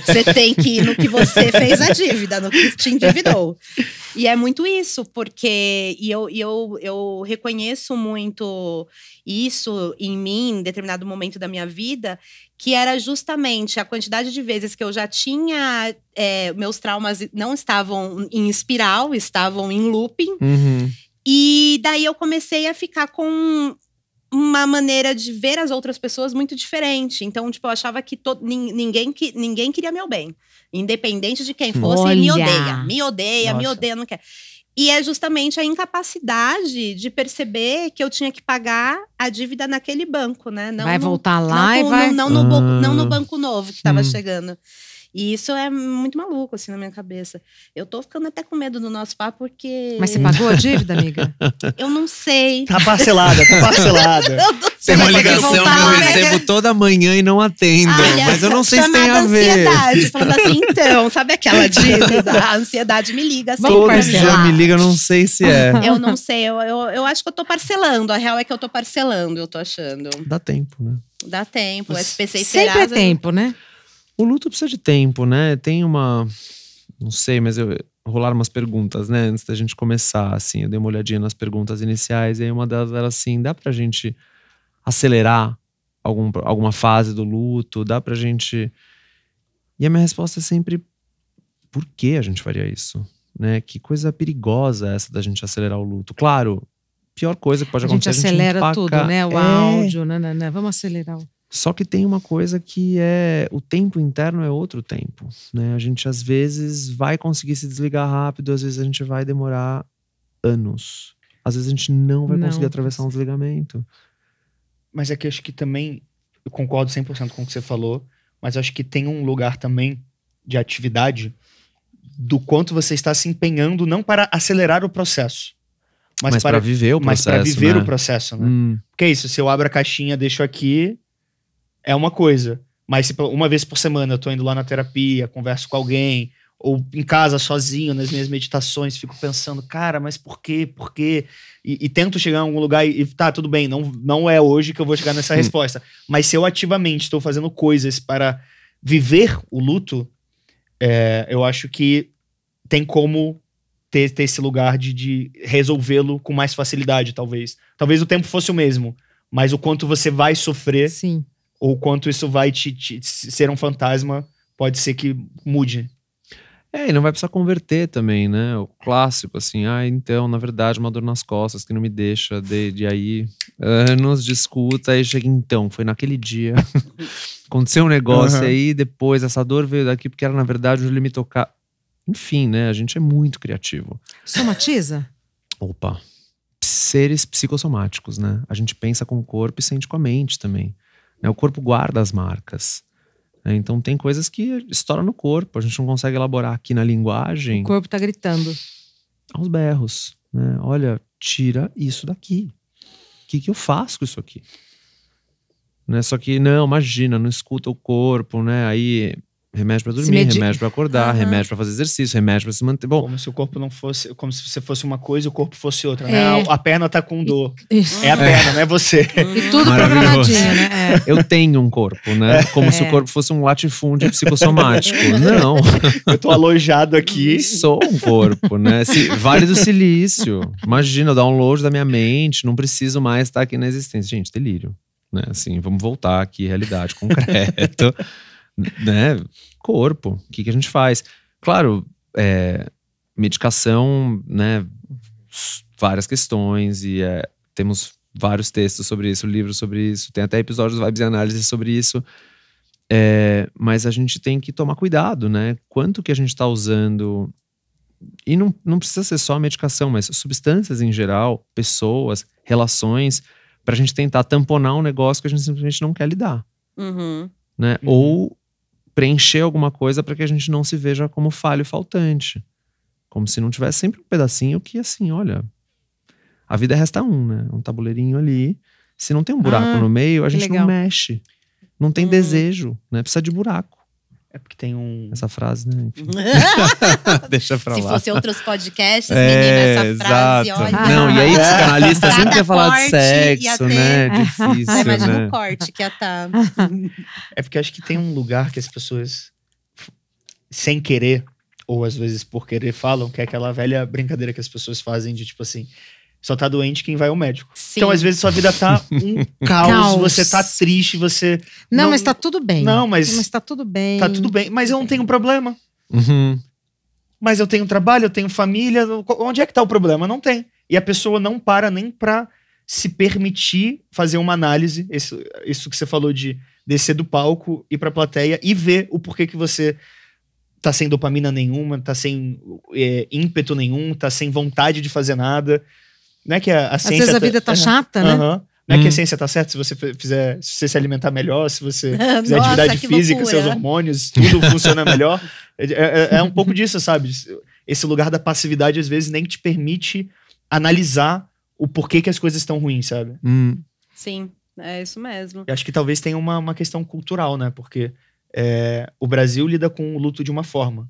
Você tem que ir no que você fez a dívida, no que te endividou. E é muito isso, porque eu reconheço muito isso em mim, em determinado momento da minha vida, que era justamente a quantidade de vezes que eu já tinha… meus traumas não estavam em espiral, estavam em looping. Uhum. E daí eu comecei a ficar com uma maneira de ver as outras pessoas muito diferente. Então, tipo, eu achava que ninguém queria meu bem. Independente de quem fosse, Olha. me odeia, Nossa. não quer. E é justamente a incapacidade de perceber que eu tinha que pagar a dívida naquele banco, né? Não Vai no- voltar lá e não, vai… Não no banco novo que estava Sim. chegando. E isso é muito maluco, assim, na minha cabeça. Eu tô ficando até com medo do nosso papo, porque… Mas você pagou a dívida, amiga? Eu não sei. Tá parcelada, tá parcelada. Eu não sei. Tem uma vai ter que ligação que voltar eu lá, né? recebo toda manhã e não atendo. Ai, Mas eu não sei se tem chamada a ver. ansiedade, falando assim, então, sabe aquela dívida? A ansiedade me liga sempre. Vamos Todo parcelar. dia me liga, eu não sei se é. Eu não sei, eu acho que eu tô parcelando. A real é que eu tô parcelando, eu tô achando. Dá tempo, né? Dá tempo, o SPC e Sempre é Serasa… tempo, né? O luto precisa de tempo, né? Tem uma… Não sei, mas rolaram umas perguntas, né? Antes da gente começar, assim. Eu dei uma olhadinha nas perguntas iniciais. E aí uma delas era assim, dá pra gente acelerar alguma fase do luto? Dá pra gente… E a minha resposta é sempre, por que a gente faria isso? Né? Que coisa perigosa essa da gente acelerar o luto. Claro, pior coisa que pode A gente acontecer… acelera empacar. tudo, né? O áudio, né? Vamos acelerar. Só que tem uma coisa que é… O tempo interno é outro tempo, né? A gente, às vezes, vai conseguir se desligar rápido. Às vezes, a gente vai demorar anos. Às vezes, a gente não vai conseguir atravessar um desligamento. Mas é que eu acho que também, eu concordo 100% com o que você falou, mas eu acho que tem um lugar também de atividade do quanto você está se empenhando, não para acelerar o processo, mas para viver o mas processo, para viver né? o processo, né? Porque é isso, se eu abro a caixinha, deixo aqui, é uma coisa. Mas se uma vez por semana eu tô indo lá na terapia, converso com alguém, ou em casa sozinho, nas minhas meditações, fico pensando, cara, mas por quê? Por quê? E tento chegar em algum lugar e tá, tudo bem, não é hoje que eu vou chegar nessa resposta. Mas se eu ativamente estou fazendo coisas para viver o luto, eu acho que tem como ter esse lugar de resolvê-lo com mais facilidade, talvez. Talvez o tempo fosse o mesmo, mas o quanto você vai sofrer, Sim. ou quanto isso vai te ser um fantasma, pode ser que mude. E não vai precisar converter também, né? O clássico, assim, então, na verdade, uma dor nas costas que não me deixa de aí anos de escuta, aí chega então, foi naquele dia, aconteceu um negócio aí, depois essa dor veio daqui porque era, na verdade, onde ele me tocar. Enfim, né? A gente é muito criativo. Somatiza? Opa. Seres psicossomáticos, né? A gente pensa com o corpo e sente com a mente também. Né? O corpo guarda as marcas. Então tem coisas que estouram no corpo, a gente não consegue elaborar aqui na linguagem. O corpo tá gritando. Aos berros, né? Olha, tira isso daqui. O que eu faço com isso aqui? Né? Só que, não, imagina, não escuta o corpo, né? Aí, remédio pra dormir, remédio pra acordar, remédio pra fazer exercício, remédio pra se manter. Bom, Como se o corpo não fosse, como se você fosse uma coisa e o corpo fosse outra, né? A perna tá com dor. Isso. É a perna, não é você. E tudo Maravilhoso. programadinho, né? eu tenho um corpo, né? Como se o corpo fosse um latifúndio psicossomático. Não. Eu tô alojado aqui. Sou um corpo, né? Vale do Silício. Imagina, o download da minha mente, não preciso mais estar aqui na existência. Gente, delírio. Né? Assim, vamos voltar aqui, realidade concreta. Né? Corpo, o que a gente faz? Claro, medicação, né? Várias questões e temos vários textos sobre isso, livros sobre isso, tem até episódios Vibes e Análise sobre isso. Mas a gente tem que tomar cuidado, né? Quanto que a gente está usando, e não precisa ser só a medicação, mas substâncias em geral, pessoas, relações, pra gente tentar tamponar um negócio que a gente simplesmente não quer lidar. Né? Ou preencher alguma coisa para que a gente não se veja como falho e faltante. Como se não tivesse sempre um pedacinho que, assim, olha, a vida resta né? Um tabuleirinho ali. Se não tem um buraco no meio, a gente legal. não mexe. Não tem desejo, né? Precisa de buraco. É porque tem um... Essa frase, né? Enfim. Deixa pra lá. Se fosse outros podcasts, menina, essa frase, exato. olha. Não, e aí psicanalista sempre Cada quer falar de corte ia sexo, ter- né? Difícil, Ah, imagina né? o corte que ia tá. É porque acho que tem um lugar que as pessoas, sem querer, ou às vezes por querer, falam, que é aquela velha brincadeira que as pessoas fazem de tipo assim, só tá doente quem vai ao médico. Sim. Então, às vezes, sua vida tá um caos, Caos. você tá triste, você... Não, mas tá tudo bem. Não, mas tá tudo bem. tá tudo bem, mas eu não tenho problema. Uhum. Mas eu tenho trabalho, eu tenho família, onde é que tá o problema? Não tem. E a pessoa não para nem pra se permitir fazer uma análise, isso que você falou de descer do palco, ir pra plateia e ver o porquê que você tá sem dopamina nenhuma, tá sem ímpeto nenhum, tá sem vontade de fazer nada. Não é que a Às ciência... vezes a vida tá chata, né? Aham. Não é que a ciência tá certa, se você se você alimentar melhor, se você fizer Nossa, atividade que física, loucura. seus hormônios, tudo funciona melhor. É um pouco disso, sabe? Esse lugar da passividade, às vezes, nem te permite analisar o porquê que as coisas estão ruins, sabe? Sim, é isso mesmo. E acho que talvez tenha uma questão cultural, né? Porque o Brasil lida com o luto de uma forma.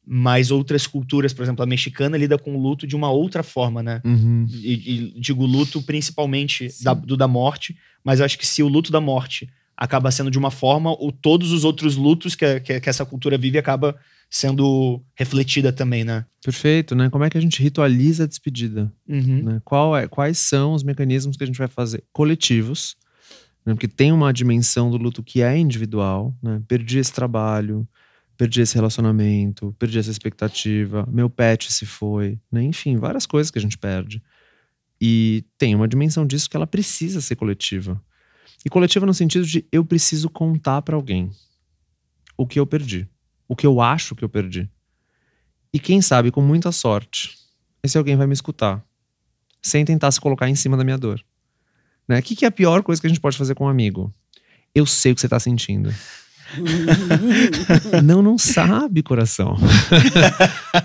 Mas outras culturas, por exemplo, a mexicana lida com o luto de uma outra forma, né? Uhum. E digo luto principalmente da morte, mas eu acho que se o luto da morte acaba sendo de uma forma, todos os outros lutos que essa cultura vive acaba sendo refletida também, né? Perfeito, né? Como é que a gente ritualiza a despedida? Uhum. Né? Quais são os mecanismos que a gente vai fazer coletivos, né? Porque tem uma dimensão do luto que é individual, né? Perdi esse trabalho, perdi esse relacionamento, perdi essa expectativa, meu pet se foi, né? Enfim, várias coisas que a gente perde. E tem uma dimensão disso que ela precisa ser coletiva. E coletiva no sentido de eu preciso contar pra alguém o que eu perdi, o que eu acho que eu perdi. E quem sabe, com muita sorte, esse alguém vai me escutar, sem tentar se colocar em cima da minha dor. Né? O que é a pior coisa que a gente pode fazer com um amigo? Eu sei o que você tá sentindo. Não sabe, coração.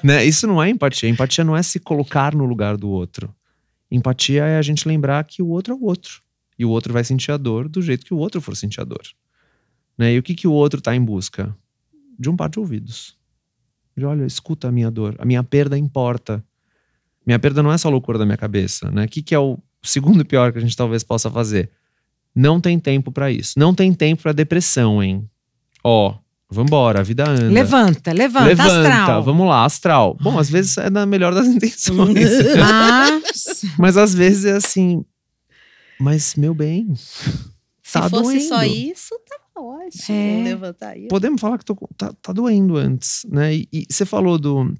Né? Isso não é empatia. Empatia não é se colocar no lugar do outro. Empatia é a gente lembrar que o outro é o outro. E o outro vai sentir a dor do jeito que o outro for sentir a dor. Né? E o que o outro tá em busca? De um par de ouvidos. De olha, escuta a minha dor. A minha perda importa. Minha perda não é só loucura da minha cabeça. Né? O que é o segundo pior que a gente talvez possa fazer? Não tem tempo pra isso. Não tem tempo pra depressão, hein? Ó, vambora, a vida anda. Levanta, astral. Vamos lá, astral. Bom, às vezes é na melhor das intenções. Mas às vezes é assim, mas meu bem, tá Se fosse doendo. só isso, tá ótimo. Levantar isso. Podemos falar que tá doendo antes, né? E você falou do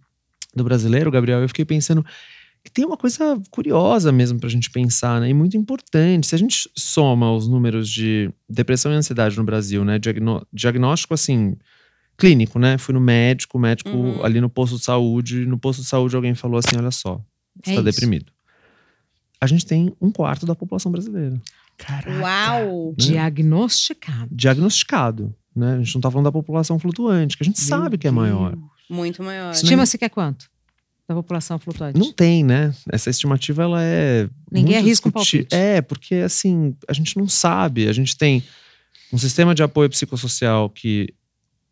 brasileiro, Gabriel, eu fiquei pensando que tem uma coisa curiosa mesmo pra gente pensar, né? E muito importante. Se a gente soma os números de depressão e ansiedade no Brasil, né? Diagnóstico, assim, clínico, né? Fui no médico, ali no posto de saúde. No posto de saúde alguém falou assim, olha só, você tá deprimido. A gente tem 1/4 da população brasileira. Caraca. Uau! Diagnosticado, né? A gente não tá falando da população flutuante, que a gente sabe que é maior. Muito maior. Estima-se que é quanto? Da população flutuante? Não tem, né? Essa estimativa, ela é... Ninguém muito arrisca um palpite. Porque assim, a gente não sabe. A gente tem um sistema de apoio psicossocial que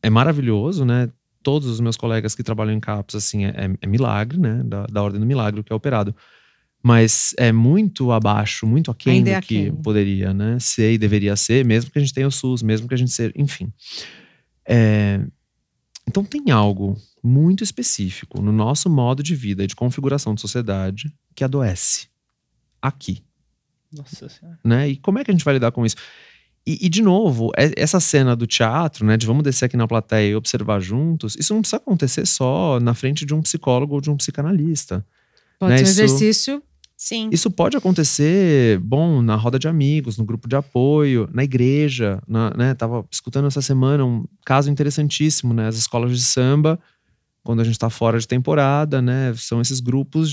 é maravilhoso, né? Todos os meus colegas que trabalham em CAPS, assim, é milagre, né? Da ordem do milagre, o que é operado. Mas é muito abaixo, muito aquém Ainda do que poderia, né? Ser e deveria ser, mesmo que a gente tenha o SUS, mesmo que a gente seja... Enfim. Então tem algo muito específico no nosso modo de vida e de configuração de sociedade que adoece. Aqui. Nossa Senhora. Né? E como é que a gente vai lidar com isso? E de novo, essa cena do teatro, né, de vamos descer aqui na plateia e observar juntos, isso não precisa acontecer só na frente de um psicólogo ou de um psicanalista. Pode ser um exercício. Sim. Isso pode acontecer, bom, na roda de amigos, no grupo de apoio, na igreja, né? Tava escutando essa semana um caso interessantíssimo, né? As escolas de samba, quando a gente tá fora de temporada, né? São esses grupos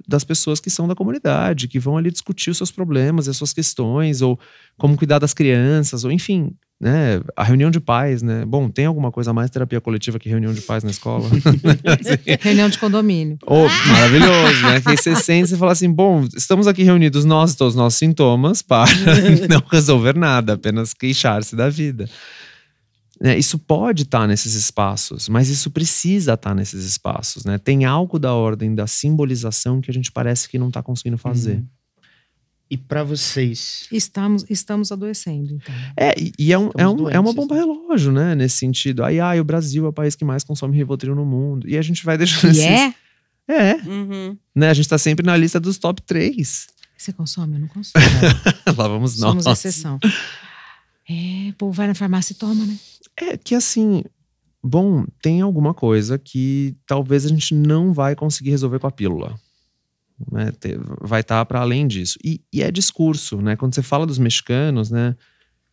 das pessoas que são da comunidade, que vão ali discutir os seus problemas e as suas questões, ou como cuidar das crianças, ou enfim, né? A reunião de pais, né? Bom, tem alguma coisa mais terapia coletiva que reunião de pais na escola? Reunião de condomínio. Maravilhoso, né? Que aí você sente e fala assim, bom, estamos aqui reunidos nós e todos os nossos sintomas para não resolver nada, apenas queixar-se da vida. né, isso pode estar nesses espaços, mas isso precisa estar nesses espaços, né? Tem algo da ordem da simbolização que a gente parece que não está conseguindo fazer. E pra vocês? Estamos adoecendo, então. E é uma doentes, bomba relógio, né? Nesse sentido. O Brasil é o país que mais consome Rivotril no mundo. E a gente vai deixando E é? Né? A gente tá sempre na lista dos top 3. Você consome? Eu não consumo. Lá vamos nós. Somos a exceção. O povo vai na farmácia e toma, né? É que assim, bom, tem alguma coisa que talvez a gente não vai conseguir resolver com a pílula. Né? Vai estar para além disso. E é discurso, né? Quando você fala dos mexicanos, né?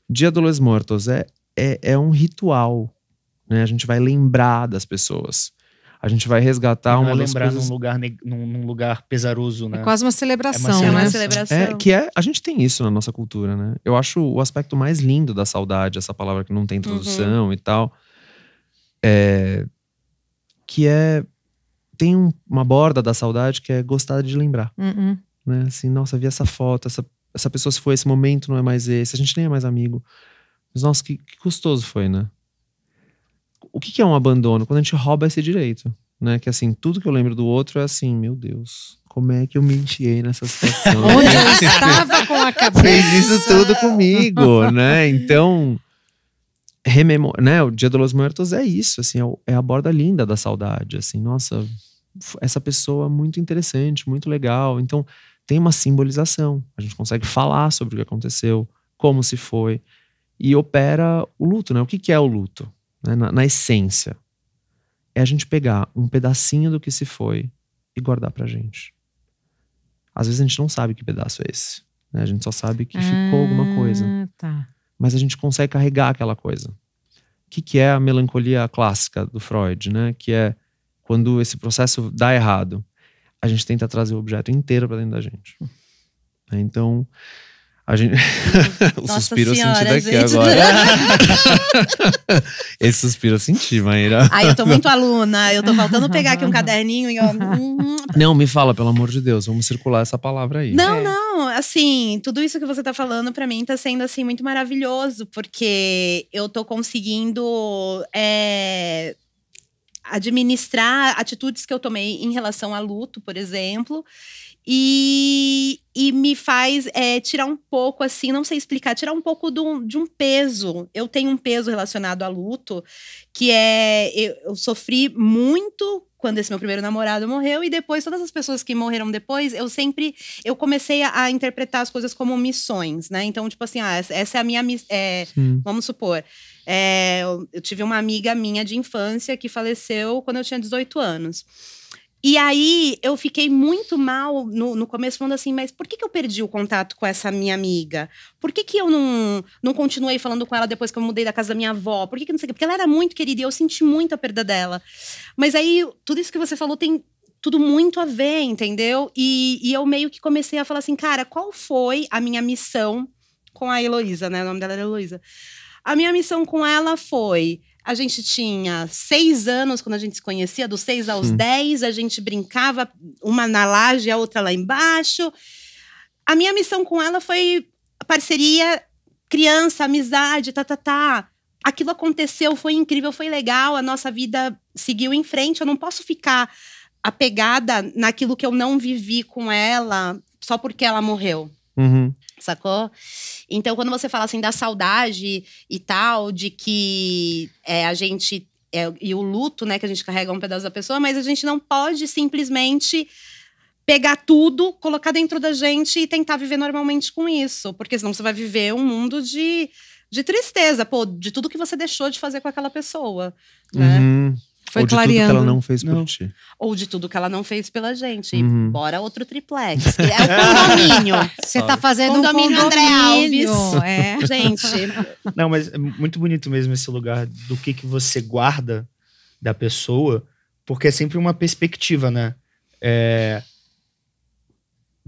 Dia de los Muertos é um ritual, né? A gente vai lembrar das pessoas. A gente vai resgatar uma das lembrar coisas... num lugar pesaroso, né? É quase uma celebração, É uma né? celebração. A gente tem isso na nossa cultura, né? Eu acho o aspecto mais lindo da saudade, essa palavra que não tem tradução e tal, tem uma borda da saudade que é gostar de lembrar, né? Assim, nossa, vi essa foto, essa pessoa se foi, esse momento não é mais esse, a gente nem é mais amigo. Mas nossa, que custoso foi, né? O que é um abandono? Quando a gente rouba esse direito, né? Que assim, tudo que eu lembro do outro é assim, meu Deus, como é que eu me enfiei nessa situação? Onde eu estava com a cabeça? Fez isso tudo comigo, né? Então, né? O Dia de los Muertos é isso, assim, é a borda linda da saudade, assim, nossa, essa pessoa muito interessante, muito legal. Então, tem uma simbolização. A gente consegue falar sobre o que aconteceu, como se foi, e opera o luto, né? O que é o luto? Né? Na essência, é a gente pegar um pedacinho do que se foi e guardar pra gente. Às vezes a gente não sabe que pedaço é esse, né? A gente só sabe que ficou alguma coisa. Tá. Mas a gente consegue carregar aquela coisa. O que é a melancolia clássica do Freud, né? Que é quando esse processo dá errado, a gente tenta trazer o objeto inteiro pra dentro da gente. Então, a gente... o Nossa suspiro senhora, eu senti daqui gente. agora. Esse suspiro eu senti, Maíra. Ai, eu tô muito aluna. Eu tô faltando pegar aqui um caderninho e ó. Não, me fala, pelo amor de Deus. Vamos circular essa palavra aí. Não, assim, tudo isso que você tá falando pra mim tá sendo, assim, muito maravilhoso. Porque eu tô conseguindo administrar atitudes que eu tomei em relação a luto, por exemplo. E me faz tirar um pouco, assim, não sei explicar, tirar um pouco de um peso. Eu tenho um peso relacionado a luto, que eu sofri muito quando esse meu primeiro namorado morreu, e depois, todas as pessoas que morreram depois, eu comecei a interpretar as coisas como missões, né? Então, tipo assim, essa é a minha missão. Vamos supor, eu tive uma amiga minha de infância que faleceu quando eu tinha 18 anos. E aí, eu fiquei muito mal no começo, falando assim, mas por que eu perdi o contato com essa minha amiga? Por que eu não continuei falando com ela depois que eu mudei da casa da minha avó? Por que não sei o quê? Porque ela era muito querida e eu senti muito a perda dela. Mas aí, tudo isso que você falou tem tudo muito a ver, entendeu? E eu meio que comecei a falar assim, cara, qual foi a minha missão com a Heloísa, né? O nome dela era Heloísa. A minha missão com ela foi... A gente tinha 6 anos quando a gente se conhecia, dos 6 aos 10, a gente brincava, uma na laje, a outra lá embaixo. A minha missão com ela foi parceria, criança, amizade, Aquilo aconteceu, foi incrível, foi legal, a nossa vida seguiu em frente. Eu não posso ficar apegada naquilo que eu não vivi com ela só porque ela morreu. Sacou? Então, quando você fala assim da saudade e tal, de que a gente... e o luto, né, que a gente carrega um pedaço da pessoa, mas a gente não pode simplesmente pegar tudo, colocar dentro da gente e tentar viver normalmente com isso. Porque senão você vai viver um mundo de tristeza, de tudo que você deixou de fazer com aquela pessoa, né? Foi ou de clareando. tudo que ela não fez por ti. Ou de tudo que ela não fez pela gente. Bora outro triplex. Que é o condomínio. Você tá fazendo Condomínio um André condomínio. Alves. Gente. Não, mas é muito bonito mesmo esse lugar do que você guarda da pessoa, porque é sempre uma perspectiva, né?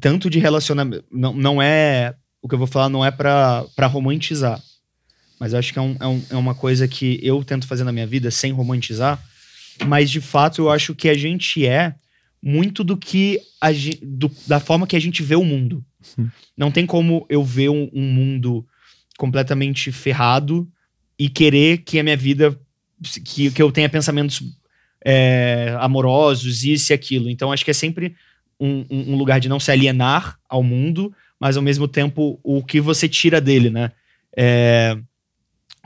Tanto de relacionamento... Não é... O que eu vou falar não é pra romantizar. Mas eu acho que é uma coisa que eu tento fazer na minha vida sem romantizar. Mas, de fato, eu acho que a gente é muito do que da forma que a gente vê o mundo. Não tem como eu ver um mundo completamente ferrado e querer que a minha vida, que eu tenha pensamentos amorosos, isso e aquilo. Então acho que é sempre um lugar de não se alienar ao mundo, mas ao mesmo tempo o que você tira dele, né?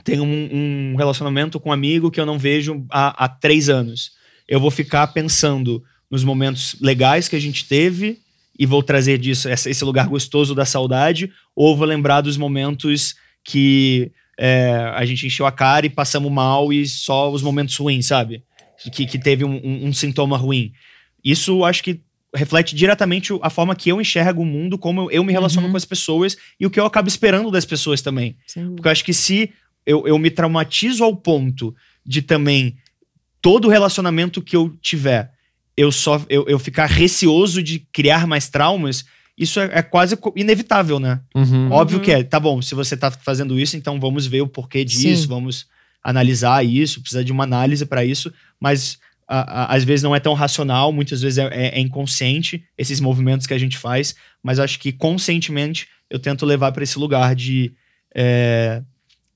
Tem um relacionamento com um amigo que eu não vejo há 3 anos. Eu vou ficar pensando nos momentos legais que a gente teve e vou trazer disso, esse lugar gostoso da saudade, ou vou lembrar dos momentos que a gente encheu a cara e passamos mal e só os momentos ruins, sabe? Que teve um sintoma ruim. Isso acho que reflete diretamente a forma que eu enxergo o mundo, como eu me relaciono com as pessoas e o que eu acabo esperando das pessoas também. Sim. Porque eu acho que se eu me traumatizo ao ponto de também todo relacionamento que eu tiver, eu ficar receoso de criar mais traumas, isso é quase inevitável, né? Óbvio que tá bom, se você tá fazendo isso, então vamos ver o porquê disso, vamos analisar isso, precisa de uma análise para isso, mas às vezes não é tão racional, muitas vezes é inconsciente esses movimentos que a gente faz, mas acho que conscientemente eu tento levar para esse lugar de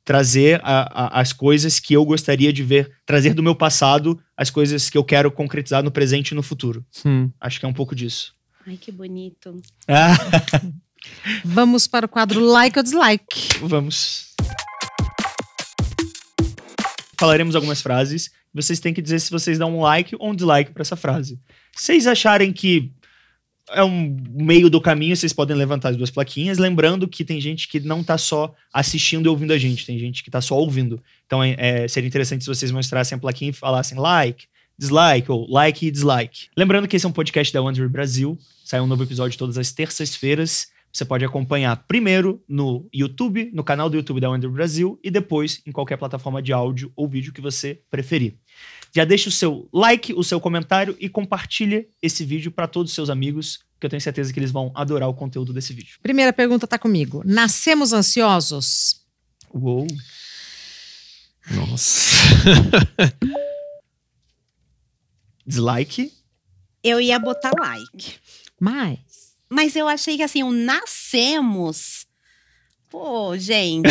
trazer as coisas que eu gostaria de ver, trazer do meu passado as coisas que eu quero concretizar no presente e no futuro. Acho que é um pouco disso. Ai, que bonito. Vamos para o quadro Like ou Dislike. Vamos. Falaremos algumas frases. Vocês têm que dizer se vocês dão um like ou um dislike para essa frase. Se vocês acharem que é um meio do caminho, vocês podem levantar as 2 plaquinhas, lembrando que tem gente que não tá só assistindo e ouvindo a gente, tem gente que tá só ouvindo. Então seria interessante se vocês mostrassem a plaquinha e falassem like, dislike ou like e dislike. Lembrando que esse é um podcast da Wondery Brasil, sai um novo episódio todas as terças-feiras. Você pode acompanhar primeiro no YouTube, no canal do YouTube da Wondery Brasil, e depois em qualquer plataforma de áudio ou vídeo que você preferir. Já deixa o seu like, o seu comentário e compartilha esse vídeo para todos os seus amigos, que eu tenho certeza que eles vão adorar o conteúdo desse vídeo. Primeira pergunta tá comigo. Nascemos ansiosos? Uou! Nossa. Dislike? Eu ia botar like. Mas eu achei que assim, o nascemos. Pô, gente,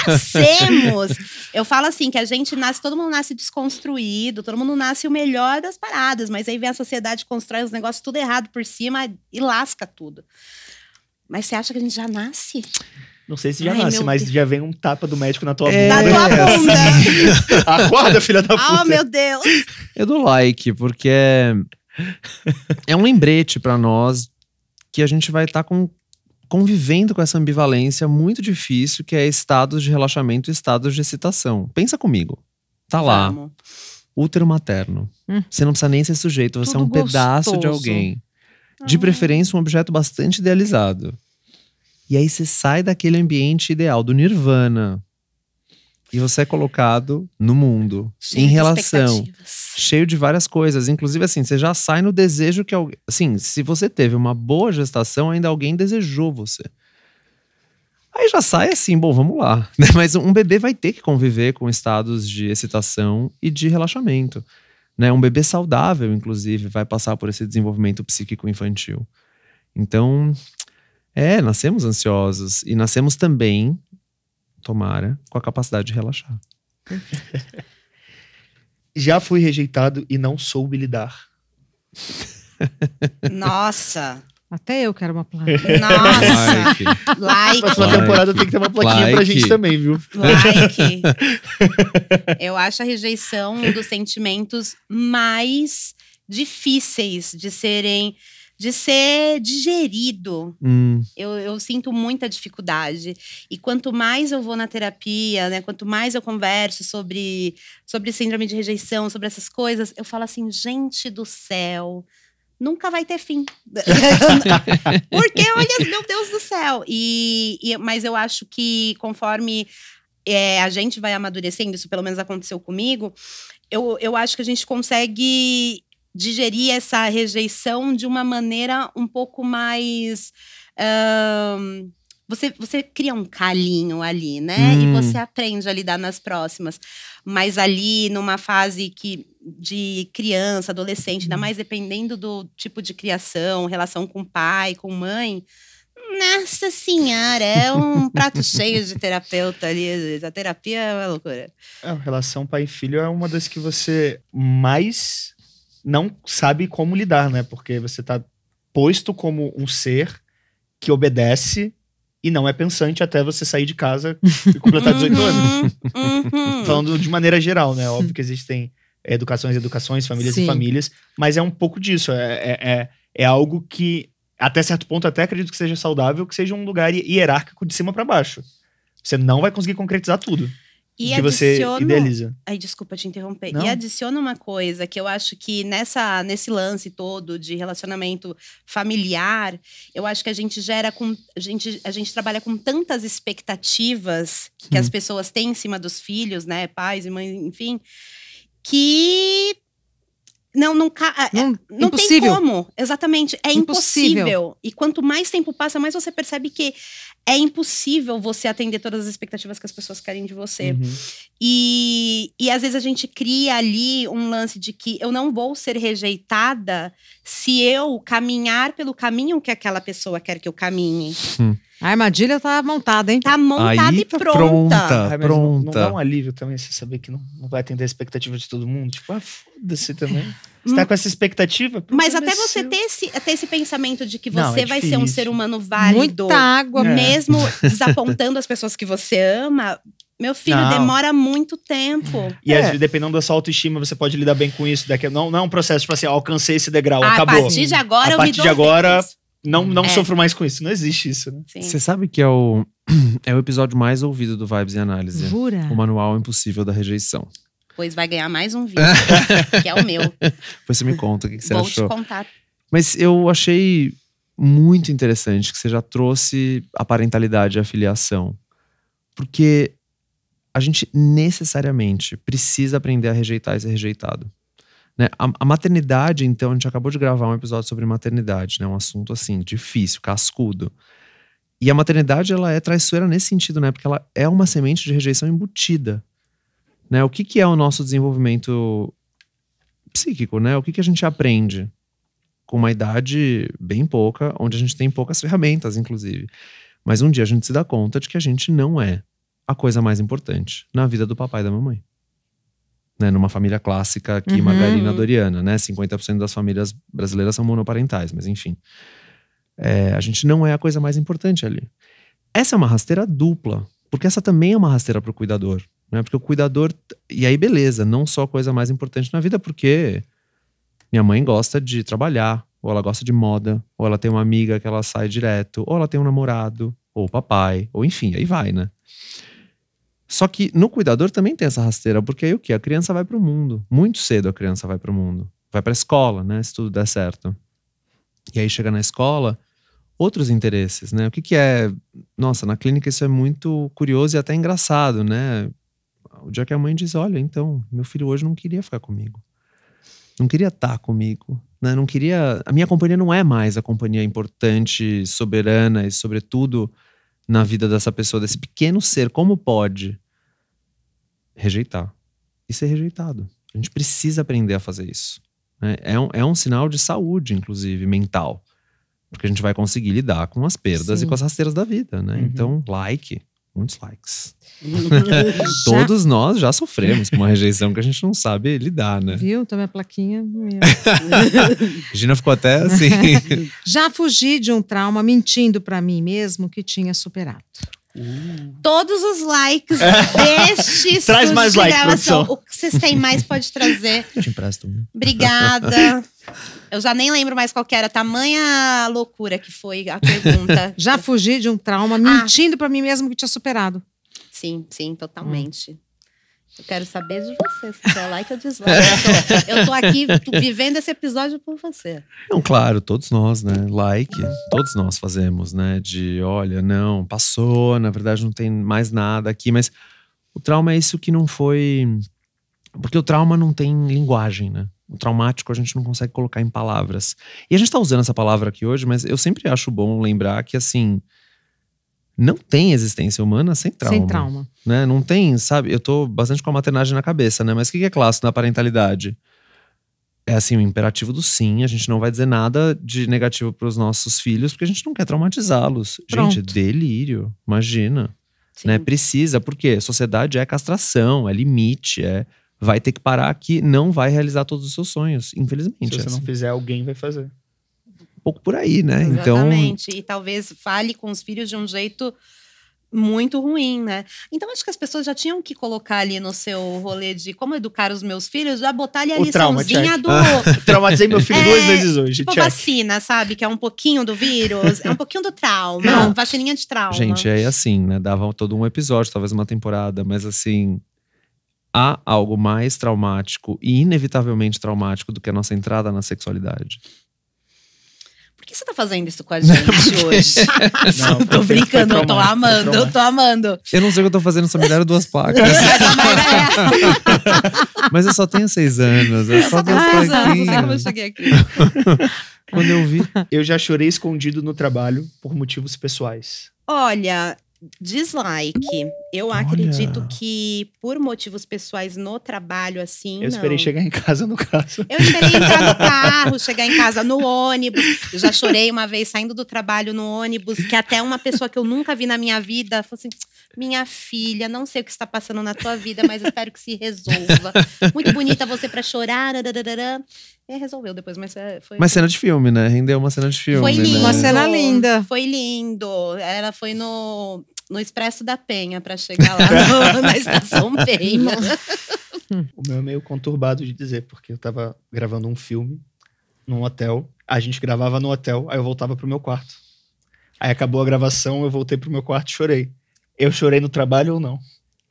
nascemos. Eu falo assim, que a gente nasce, todo mundo nasce desconstruído, todo mundo nasce o melhor das paradas, mas aí vem a sociedade, constrói os negócios tudo errado por cima e lasca tudo. Mas você acha que a gente já nasce? Não sei se já Ai, nasce, meu mas Deus. já vem um tapa do médico na tua bunda. Da tua bunda. Acorda, filha da puta. Oh, meu Deus. Eu dou like, porque é um lembrete pra nós que a gente vai estar convivendo com essa ambivalência muito difícil, que é estados de relaxamento e estados de excitação. Pensa comigo. Tá lá, Vamos. útero materno. Você não precisa nem ser sujeito, você é um Tudo pedaço de gostoso. alguém. De preferência, um objeto bastante idealizado. E aí você sai daquele ambiente ideal, do nirvana. E você é colocado no mundo, Cheio em de relação, expectativas. cheio de várias coisas. Inclusive, assim, você já sai no desejo que alguém... Assim, se você teve uma boa gestação, ainda alguém desejou você. Aí já sai assim, bom, vamos lá. Mas um bebê vai ter que conviver com estados de excitação e de relaxamento. Né? Um bebê saudável, inclusive, vai passar por esse desenvolvimento psíquico infantil. Então, nascemos ansiosos. E nascemos também, tomara, com a capacidade de relaxar. Já fui rejeitado e não soube lidar. Nossa. Até eu quero uma placa. Nossa. Like. Like. Próxima temporada tem que ter uma plaquinha pra gente também, viu? Like. Eu acho a rejeição um dos sentimentos mais difíceis de ser digerido. Eu sinto muita dificuldade. E quanto mais eu vou na terapia, né, quanto mais eu converso sobre síndrome de rejeição, sobre essas coisas, eu falo assim, gente do céu, nunca vai ter fim. Porque, olha, meu Deus do céu. Mas eu acho que conforme a gente vai amadurecendo, isso pelo menos aconteceu comigo, eu acho que a gente consegue digerir essa rejeição de uma maneira um pouco mais... Você cria um calinho ali, né? E você aprende a lidar nas próximas. Mas ali, numa fase de criança, adolescente, ainda mais dependendo do tipo de criação, relação com pai, com mãe, Nossa senhora, é um prato cheio de terapeuta ali. A terapia é uma loucura. A relação pai e filho é uma das que você mais não sabe como lidar, né? Porque você tá posto como um ser que obedece e não é pensante até você sair de casa e completar 18 anos. Falando de maneira geral, né? Óbvio que existem educações, famílias Sim. e famílias, mas é um pouco disso. É algo que, até certo ponto, até acredito que seja saudável, que seja um lugar hierárquico de cima pra baixo. Você não vai conseguir concretizar tudo E que você adiciono... idealiza. Ai, desculpa te interromper. Não. E adiciona uma coisa que eu acho que nesse lance todo de relacionamento familiar, eu acho que a gente gera com. A gente trabalha com tantas expectativas que as pessoas têm em cima dos filhos, né? Pais e mães, enfim, que. Não tem impossível. como. Exatamente. É Impossível. impossível. E quanto mais tempo passa, mais você percebe que é impossível você atender todas as expectativas que as pessoas querem de você. Uhum. E às vezes a gente cria ali um lance de que eu não vou ser rejeitada se eu caminhar pelo caminho que aquela pessoa quer que eu caminhe. A armadilha tá montada, hein? Tá montada Aí e tá pronta. Mas não pronta. dá um alívio também você saber que não vai atender a expectativa de todo mundo? Tipo, foda-se também. Você tá com essa expectativa? Mas problema até é você seu. ter esse pensamento de que Não, você é vai ser um difícil. ser humano válido, Muita água. mesmo desapontando as pessoas que você ama, meu filho, Não. demora muito tempo. E às vezes, dependendo da sua autoestima, você pode lidar bem com isso. Não é um processo, tipo assim, alcancei esse degrau, A acabou. partir de agora A eu me partir dou de agora, bem. não É. sofro mais com isso. Não existe isso, né? Sim. Você sabe que é o episódio mais ouvido do Vibes e Análise. Jura? O Manual Impossível da Rejeição. Pois vai ganhar mais um vídeo, que é o meu. Depois você me conta o que você Vou achou. te contar. Mas eu achei muito interessante que você já trouxe a parentalidade e a filiação. Porque a gente necessariamente precisa aprender a rejeitar e ser rejeitado. Né? A maternidade, então, a gente acabou de gravar um episódio sobre maternidade, né? Um assunto assim, difícil, cascudo. E a maternidade, ela é traiçoeira nesse sentido, né? Porque ela é uma semente de rejeição embutida. Né? O que é o nosso desenvolvimento psíquico, né? O que a gente aprende com uma idade bem pouca, onde a gente tem poucas ferramentas, inclusive. Mas um dia a gente se dá conta de que a gente não é a coisa mais importante na vida do papai e da mamãe. Né? Numa família clássica aqui, margarina doriana, né? 50% das famílias brasileiras são monoparentais, mas enfim. A gente não é a coisa mais importante ali. Essa é uma rasteira dupla, porque essa também é uma rasteira para o cuidador. Né? Porque o cuidador, e aí beleza, não só a coisa mais importante na vida, porque minha mãe gosta de trabalhar, ou ela gosta de moda, ou ela tem uma amiga que ela sai direto, ou ela tem um namorado, ou papai, ou enfim, aí vai, né? Só que no cuidador também tem essa rasteira, porque aí o quê? A criança vai pro mundo. Muito cedo a criança vai pro mundo. Vai pra escola, né? Se tudo der certo. E aí chega na escola, outros interesses, né? O que é... Nossa, na clínica isso é muito curioso e até engraçado, né? O dia que a mãe diz, olha, então, meu filho hoje não queria ficar comigo. Não queria estar comigo. Né? Não queria... A minha companhia não é mais a companhia importante, soberana e, sobretudo, na vida dessa pessoa, desse pequeno ser. Como pode rejeitar e ser rejeitado? A gente precisa aprender a fazer isso. Né? É um sinal de saúde, inclusive, mental. Porque a gente vai conseguir lidar com as perdas Sim. e com as rasteiras da vida, né? Uhum. Então, muitos likes. Todos nós já sofremos com uma rejeição que a gente não sabe lidar, né? Viu? Também a plaquinha. Regina ficou até assim. Já fugi de um trauma mentindo pra mim mesmo que tinha superado. Todos os likes deste Traz mais estúdio de like, gravação. produção. O que vocês têm mais pode trazer. Te empresto um. Obrigada. Eu já nem lembro mais qual que era. Tamanha loucura que foi a pergunta. Já fugi de um trauma mentindo pra mim mesmo que tinha superado. Sim, totalmente. Eu quero saber de você, se você é like ou dislike. Eu tô aqui vivendo esse episódio por você. Não, claro, todos nós, né? Todos nós fazemos, né? De, olha, não, passou, na verdade não tem mais nada aqui. Mas o trauma é isso que não foi... Porque o trauma não tem linguagem, né? O traumático a gente não consegue colocar em palavras. E a gente tá usando essa palavra aqui hoje, mas eu sempre acho bom lembrar que, assim... Não tem existência humana sem trauma. Sem trauma. Né? Não tem, sabe? Eu tô bastante com a maternagem na cabeça, né? Mas o que é clássico na parentalidade? É assim, o imperativo do sim. A gente não vai dizer nada de negativo pros nossos filhos, porque a gente não quer traumatizá-los. Pronto. Gente, delírio. Imagina. Sim. Né? Precisa, porque sociedade é castração, é limite, vai ter que parar aqui, não vai realizar todos os seus sonhos, infelizmente. Se você não assim. fizer, alguém vai fazer. Um pouco por aí, né? Então, Exatamente. E talvez fale com os filhos de um jeito muito ruim, né? Então acho que as pessoas já tinham que colocar ali no seu rolê de como educar os meus filhos, já botar ali a O trauma, liçãozinha check. do Traumatizei meu filho 2 vezes hoje. tipo check. vacina, sabe? Que é um pouquinho do vírus, é um pouquinho do trauma, Pronto. vacininha de trauma. gente, é assim, né? Dava todo um episódio, talvez uma temporada, mas assim, há algo mais traumático e inevitavelmente traumático do que a nossa entrada na sexualidade. Por que você tá fazendo isso com a gente hoje? Não, Tô foi brincando, eu tô traumático, amando, foi eu tô amando. Eu não sei o que eu tô fazendo, só me deram 2 placas. Mas eu só tenho 6 anos, é só 2 Não sei como eu plaquinhas. cheguei aqui. Quando eu vi, Eu já chorei escondido no trabalho por motivos pessoais. Olha, dislike. Eu Olha. acredito que por motivos pessoais no trabalho, assim, Eu esperei não. chegar em casa, no caso. Eu esperei entrar no carro, chegar em casa no ônibus. Eu já chorei uma vez saindo do trabalho no ônibus, que até uma pessoa que eu nunca vi na minha vida falou assim: minha filha, não sei o que está passando na tua vida, mas espero que se resolva. Muito bonita você pra chorar. Dadadadã. E resolveu depois, mas foi. mas cena de filme, né? Rendeu uma cena de filme. Foi lindo. né? Uma cena linda. Foi lindo. Ela foi no Expresso da Penha pra chegar lá na Estação Penha. O meu é meio conturbado de dizer, porque eu tava gravando um filme num hotel. A gente gravava no hotel, aí eu voltava pro meu quarto. Aí acabou a gravação, eu voltei pro meu quarto e chorei. Eu chorei no trabalho ou não?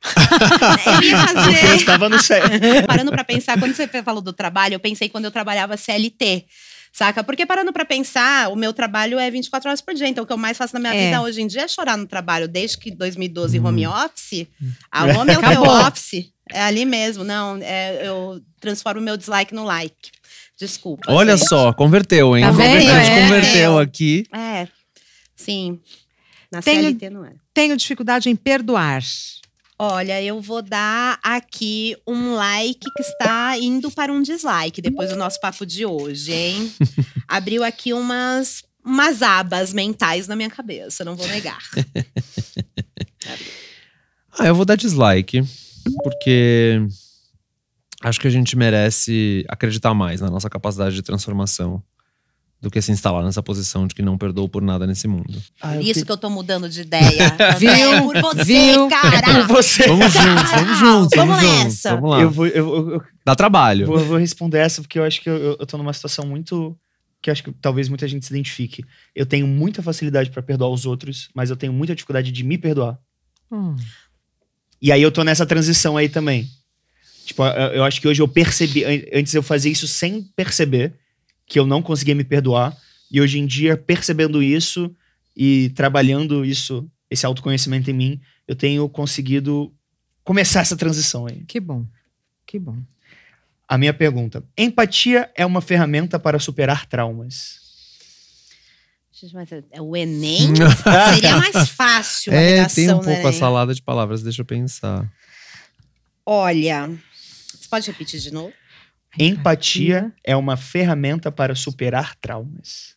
Eu ia Porque eu fazer. estava no set. Parando pra pensar, quando você falou do trabalho, eu pensei quando eu trabalhava CLT. Saca? Porque parando pra pensar, o meu trabalho é 24 horas por dia. Então, o que eu mais faço na minha vida hoje em dia é chorar no trabalho. Desde que 2012 home office, a home é o teu Acabou. office. É ali mesmo. Não, eu transformo o meu dislike no like. Desculpa. Olha gente. só, converteu, hein? Tá vendo? A gente É. converteu aqui. É, sim. Na Tenho- CLT não é. Tenho dificuldade em perdoar. Olha, eu vou dar aqui um like que está indo para um dislike depois do nosso papo de hoje, hein? Abriu aqui umas abas mentais na minha cabeça, não vou negar. Eu vou dar dislike, porque acho que a gente merece acreditar mais na nossa capacidade de transformação do que se instalar nessa posição de que não perdoou por nada nesse mundo. Por isso que eu tô mudando de ideia. Viu? É por você, Viu? cara. Você. Vamos juntos, vamos juntos, Vamos vamos juntos. nessa. Vamos lá. Eu Dá trabalho. vou responder essa porque eu acho que eu tô numa situação muito. Que eu acho que talvez muita gente se identifique. Eu tenho muita facilidade pra perdoar os outros, mas eu tenho muita dificuldade de me perdoar. E aí eu tô nessa transição aí também. Tipo, eu acho que hoje eu percebi. Antes eu fazia isso sem perceber que eu não conseguia me perdoar. E hoje em dia, percebendo isso e trabalhando isso, esse autoconhecimento em mim, eu tenho conseguido começar essa transição aí. Que bom. Que bom. A minha pergunta: empatia é uma ferramenta para superar traumas? Gente, mas é o Enem? Seria mais fácil a Tem redação, um pouco né? a salada de palavras, deixa eu pensar. Olha, você pode repetir de novo? Empatia é uma ferramenta para superar traumas.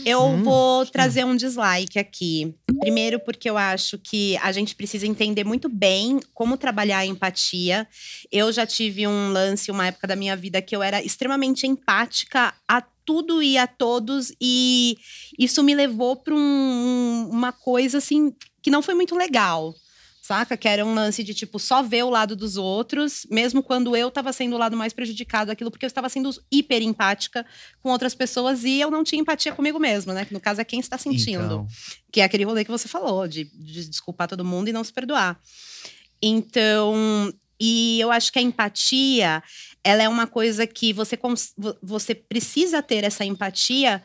Eu vou trazer um dislike aqui. Primeiro, porque eu acho que a gente precisa entender muito bem como trabalhar a empatia. Eu já tive um lance, uma época da minha vida, que eu era extremamente empática a tudo e a todos. E isso me levou para uma coisa, assim, que não foi muito legal. Saca? Que era um lance de, tipo, só ver o lado dos outros, mesmo quando eu tava sendo o lado mais prejudicado daquilo, porque eu estava sendo hiper empática com outras pessoas e eu não tinha empatia comigo mesma, né? Que no caso é quem está sentindo. Então, Que é aquele rolê que você falou, de desculpar todo mundo e não se perdoar. Então, e eu acho que a empatia, ela é uma coisa que você precisa ter essa empatia.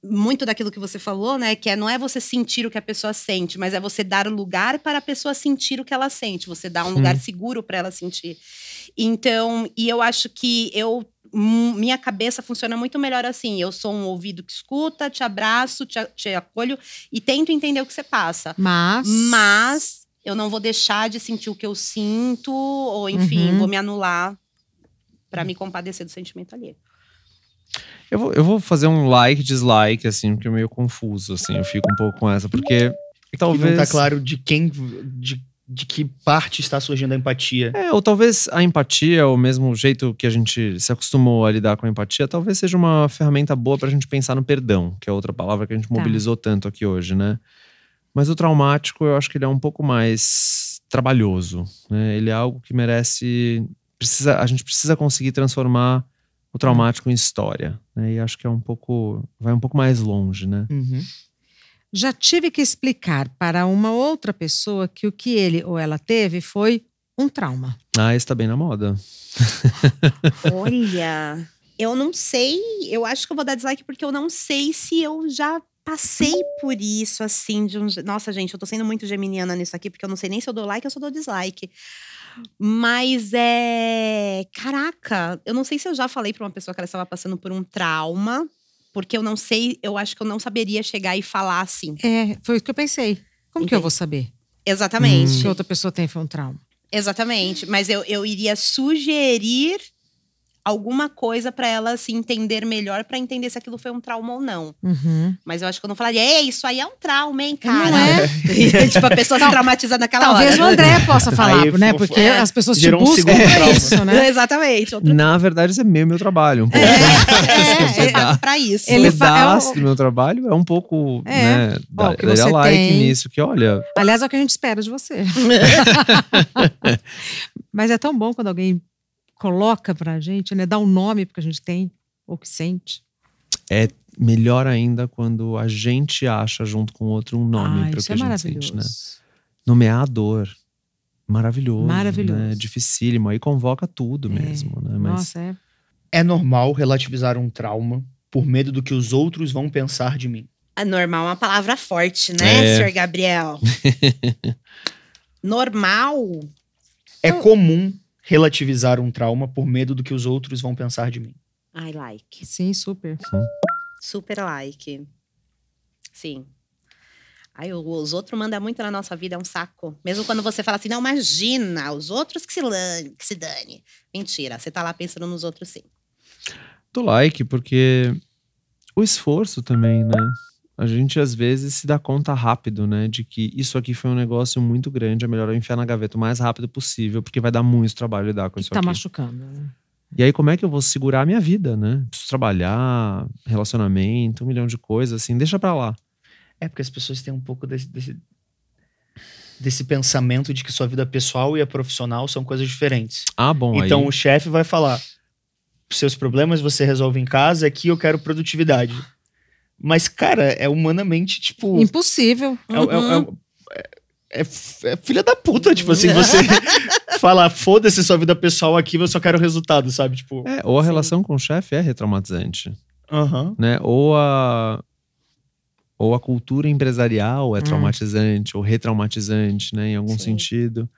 Muito daquilo que você falou, né? Que não é você sentir o que a pessoa sente, mas é você dar lugar para a pessoa sentir o que ela sente. Você dá um lugar seguro para ela sentir. Então, e eu acho que minha cabeça funciona muito melhor assim. Eu sou um ouvido que escuta, te abraço, te acolho e tento entender o que você passa. Mas eu não vou deixar de sentir o que eu sinto, ou enfim, vou me anular pra me compadecer do sentimento alheio. Eu vou fazer um like, dislike, assim, porque é meio confuso, assim. Eu fico um pouco com essa, porque talvez... Que não tá claro de quem... De que parte está surgindo a empatia. Ou talvez a empatia, o mesmo jeito que a gente se acostumou a lidar com a empatia, talvez seja uma ferramenta boa pra gente pensar no perdão, que é outra palavra que a gente mobilizou tanto aqui hoje, né? Mas o traumático, eu acho que ele é um pouco mais trabalhoso, né? Ele é algo que merece... a gente precisa conseguir transformar o traumático em história, né? E acho que vai um pouco mais longe, né? Uhum. Já tive que explicar para uma outra pessoa que o que ele ou ela teve foi um trauma. Esse tá bem na moda. Olha, eu não sei, eu acho que eu vou dar dislike porque eu não sei se eu já passei por isso, assim, Nossa, gente, eu tô sendo muito geminiana nisso aqui, porque eu não sei nem se eu dou like ou se eu dou dislike. Mas Caraca, eu não sei se eu já falei pra uma pessoa que ela estava passando por um trauma, porque eu não sei, eu acho que eu não saberia chegar e falar assim. Foi o que eu pensei. Como que eu vou saber? Exatamente. Que outra pessoa tem foi um trauma. Exatamente, mas eu iria sugerir alguma coisa pra ela assim, entender melhor, pra entender se aquilo foi um trauma ou não. Uhum. Mas eu acho que eu não falaria, isso aí é um trauma, hein, cara? Não é? Tipo, a pessoa se traumatiza naquela Talvez hora. o André possa falar, Aí, né? Porque as pessoas te gerou um buscam segundo pra trauma. isso, né? Exatamente. Na verdade, isso é meu trabalho. Um pouco. Você paga pra isso. Ele Um pedaço do meu trabalho é um pouco, né? Ó, o que Daria você like tem. nisso, que olha… Aliás, é o que a gente espera de você. Mas é tão bom quando alguém coloca pra gente, né? Dá um nome pro que a gente tem, ou que sente. É melhor ainda quando a gente acha junto com o outro um nome para o isso que é a gente maravilhoso. sente, né? Nomear a dor. Maravilhoso. Maravilhoso. Né? Dificílimo. Aí convoca tudo mesmo, né? Mas Nossa, É normal relativizar um trauma por medo do que os outros vão pensar de mim. Normal é uma palavra forte, né, senhor Gabriel? Normal? É comum relativizar um trauma por medo do que os outros vão pensar de mim. I like. sim, super. Super like. Sim. Os outros mandam muito na nossa vida, é um saco. Mesmo quando você fala assim, não, imagina, os outros que se dane. Mentira, você tá lá pensando nos outros sim. do like, porque o esforço também, né? A gente às vezes se dá conta rápido, né? De que isso aqui foi um negócio muito grande, é melhor eu enfiar na gaveta o mais rápido possível, porque vai dar muito trabalho lidar com isso Tá aqui. machucando, né? E aí como é que eu vou segurar a minha vida, né? Preciso trabalhar, relacionamento, 1 milhão de coisas, assim, deixa pra lá. É porque as pessoas têm um pouco desse pensamento de que sua vida pessoal e a profissional são coisas diferentes. Ah, bom, Então aí… o chefe vai falar, seus problemas você resolve em casa, aqui eu quero produtividade. Mas, cara, é humanamente, tipo… Impossível. É filha da puta, tipo assim, você falar, foda-se sua vida pessoal aqui, eu só quero resultado, sabe? Tipo, ou a relação com o chefe é retraumatizante, aham. né? Ou a cultura empresarial é traumatizante ou retraumatizante, né? Em algum sentido.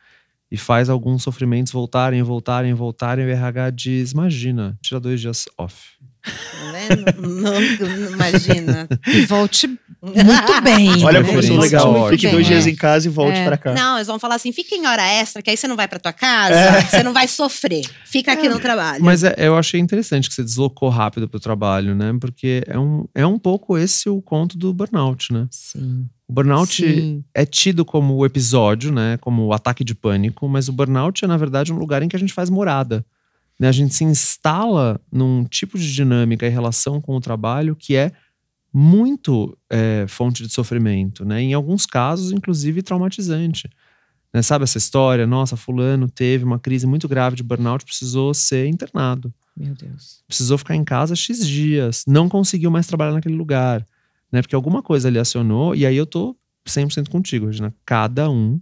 E faz alguns sofrimentos voltarem, e o RH diz, imagina, tira 2 dias off. Tá vendo? Não, imagina. E volte muito bem. Olha como eu sou Preferência legal. ótima, Fique 2 né? dias em casa e volte pra cá. Não, eles vão falar assim, fica em hora extra, que aí você não vai pra tua casa, você não vai sofrer. Fica aqui no trabalho. Mas eu achei interessante que você deslocou rápido pro trabalho, né? Porque é um pouco esse o conto do burnout, né? Sim. O burnout Sim. é tido como o episódio, né? Como o ataque de pânico, mas o burnout é, na verdade, um lugar em que a gente faz morada. Né? A gente se instala num tipo de dinâmica e relação com o trabalho que é muito fonte de sofrimento, né? Em alguns casos, inclusive, traumatizante. Né? Sabe essa história? Nossa, fulano teve uma crise muito grave de burnout, precisou ser internado. Meu Deus. Precisou ficar em casa X dias, não conseguiu mais trabalhar naquele lugar. Né? Porque alguma coisa ali acionou, e aí eu tô 100% contigo, Regina. Cada um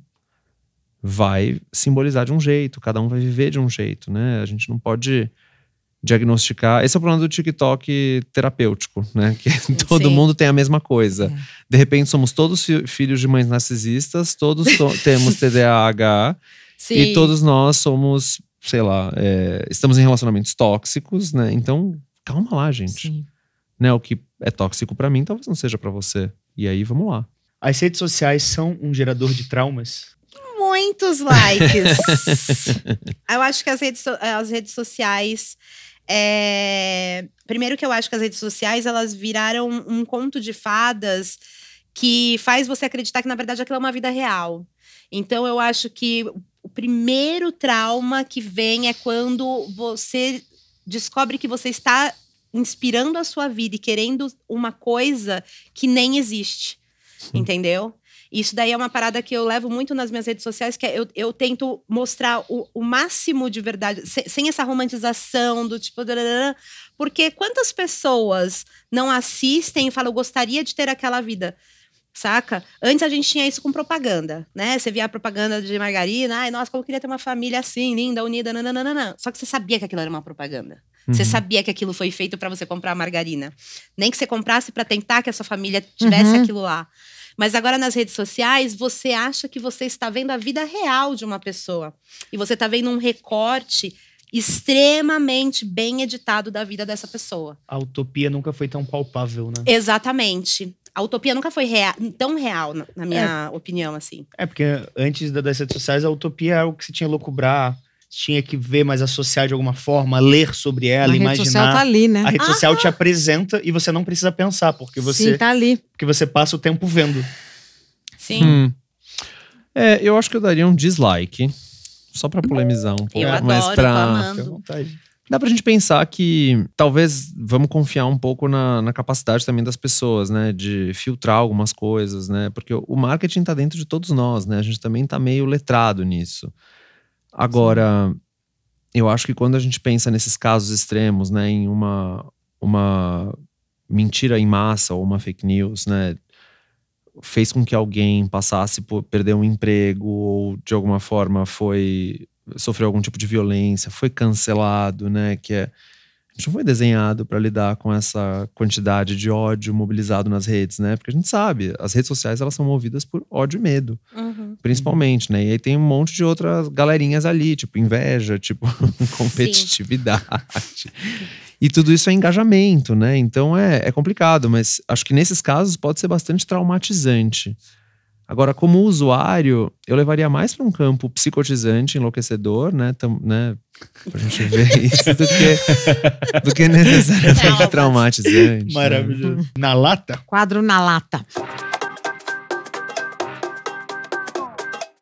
vai simbolizar de um jeito, cada um vai viver de um jeito, né? A gente não pode diagnosticar. Esse é o problema do TikTok terapêutico, né? Que todo mundo tem a mesma coisa. De repente somos todos filhos de mães narcisistas, todos temos TDAH e todos nós somos, sei lá, estamos em relacionamentos tóxicos, né? Então, calma lá, gente. Sim. Né? O que é tóxico pra mim, talvez não seja pra você. E aí, vamos lá. As redes sociais são um gerador de traumas? muitos likes. Eu acho que as redes sociais… Primeiro que eu acho que as redes sociais, elas viraram um conto de fadas que faz você acreditar que, na verdade, aquilo é uma vida real. Então, eu acho que o primeiro trauma que vem é quando você descobre que você está inspirando a sua vida e querendo uma coisa que nem existe. Entendeu? Isso daí é uma parada que eu levo muito nas minhas redes sociais, que eu tento mostrar o máximo de verdade, sem essa romantização do tipo… Porque quantas pessoas não assistem e falam, eu gostaria de ter aquela vida, saca? Antes a gente tinha isso com propaganda, né? Você via a propaganda de margarina, ai, nossa, como eu queria ter uma família assim, linda, unida, nananana. Só que você sabia que aquilo era uma propaganda. Você sabia que aquilo foi feito pra você comprar margarina. Nem que você comprasse pra tentar que a sua família tivesse aquilo lá. Mas agora nas redes sociais, você acha que você está vendo a vida real de uma pessoa. E você está vendo um recorte extremamente bem editado da vida dessa pessoa. A utopia nunca foi tão palpável, né? Exatamente. A utopia nunca foi tão real, na minha opinião, assim. Porque antes das redes sociais, a utopia era o que você tinha que lucubrar, tinha que ver, mais associar de alguma forma, ler sobre ela, imaginar. A rede social tá ali, né? A rede social te apresenta e você não precisa pensar, porque você… Sim, tá ali. Porque você passa o tempo vendo. Sim. Eu acho que eu daria um dislike, só pra polemizar um pouco. Eu adoro, mas tô pra… Fica à vontade. Dá pra gente pensar que talvez vamos confiar um pouco na capacidade também das pessoas, né? De filtrar algumas coisas, né? Porque o marketing tá dentro de todos nós, né? A gente também tá meio letrado nisso. Agora, eu acho que quando a gente pensa nesses casos extremos, né? Em uma mentira em massa ou uma fake news, né? Fez com que alguém passasse por perder um emprego ou de alguma forma sofreu algum tipo de violência, foi cancelado, né? A gente não foi desenhado para lidar com essa quantidade de ódio mobilizado nas redes, né? Porque a gente sabe, as redes sociais elas são movidas por ódio e medo, principalmente, né? E aí tem um monte de outras galerinhas ali, tipo inveja, tipo competitividade. E tudo isso é engajamento, né? Então é complicado, mas acho que nesses casos pode ser bastante traumatizante. Agora, como usuário, eu levaria mais para um campo psicotizante, enlouquecedor, né? Pra gente ver isso, do que necessariamente traumatizante. Maravilhoso. Né? Na lata? Quadro na lata.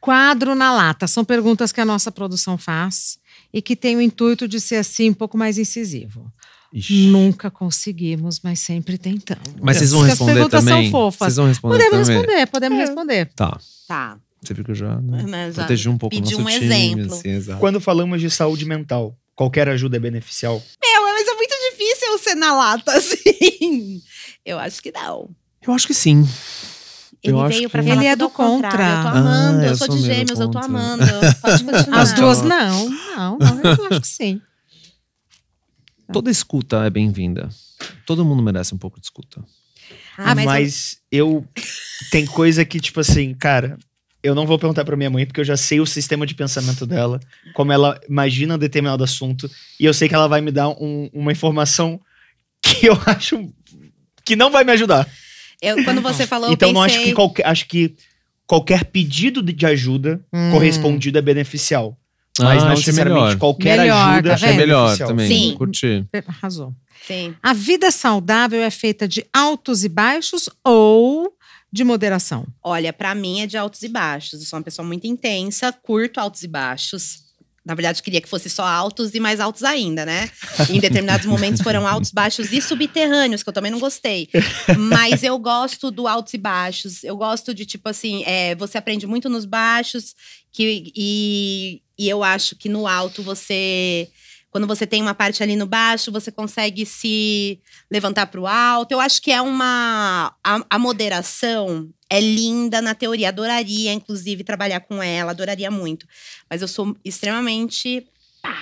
Quadro na lata. São perguntas que a nossa produção faz e que tem o intuito de ser assim um pouco mais incisivo. Ixi. Nunca conseguimos, mas sempre tentamos. Mas vocês vão responder também? As perguntas são fofas. Vocês vão responder Podemos responder. Tá. Você viu que eu já Já protegi um pouco o pedi nosso time. exemplo. Assim, exato. Quando falamos de saúde mental, qualquer ajuda é beneficial? Mas é muito difícil ser na lata, assim. Eu acho que não. Eu acho que sim. Ele Eu acho veio pra que- falar Ele é tudo do ao contrário. contra. Eu tô amando. Eu Eu sou sou de meio do gêmeos, eu tô contra. amando. Pode continuar. As duas não, eu acho que sim. Toda escuta é bem-vinda. Todo mundo merece um pouco de escuta. Mas eu… Tem coisa que, tipo assim, cara… Eu não vou perguntar pra minha mãe, porque eu já sei o sistema de pensamento dela, como ela imagina um determinado assunto, e eu sei que ela vai me dar uma informação que eu acho que não vai me ajudar. Quando você falou, Então eu não pensei… acho que qualquer pedido de ajuda correspondido é beneficial. Mas não achei necessariamente melhor. qualquer Melhor, ajuda tá é vendo? Melhor beneficial. também. Sim. Curti. Arrasou. Sim. A vida saudável é feita de altos e baixos ou de moderação? Olha, pra mim é de altos e baixos. Eu sou uma pessoa muito intensa, curto altos e baixos. Na verdade, queria que fosse só altos e mais altos ainda, né? Em determinados momentos foram altos, baixos e subterrâneos, que eu também não gostei. Mas eu gosto do altos e baixos. Eu gosto de, tipo assim, você aprende muito nos baixos. E eu acho que no alto quando você tem uma parte ali no baixo, você consegue se levantar pro alto. Eu acho que a moderação é linda na teoria. Adoraria, inclusive, trabalhar com ela. Adoraria muito. Mas eu sou extremamente,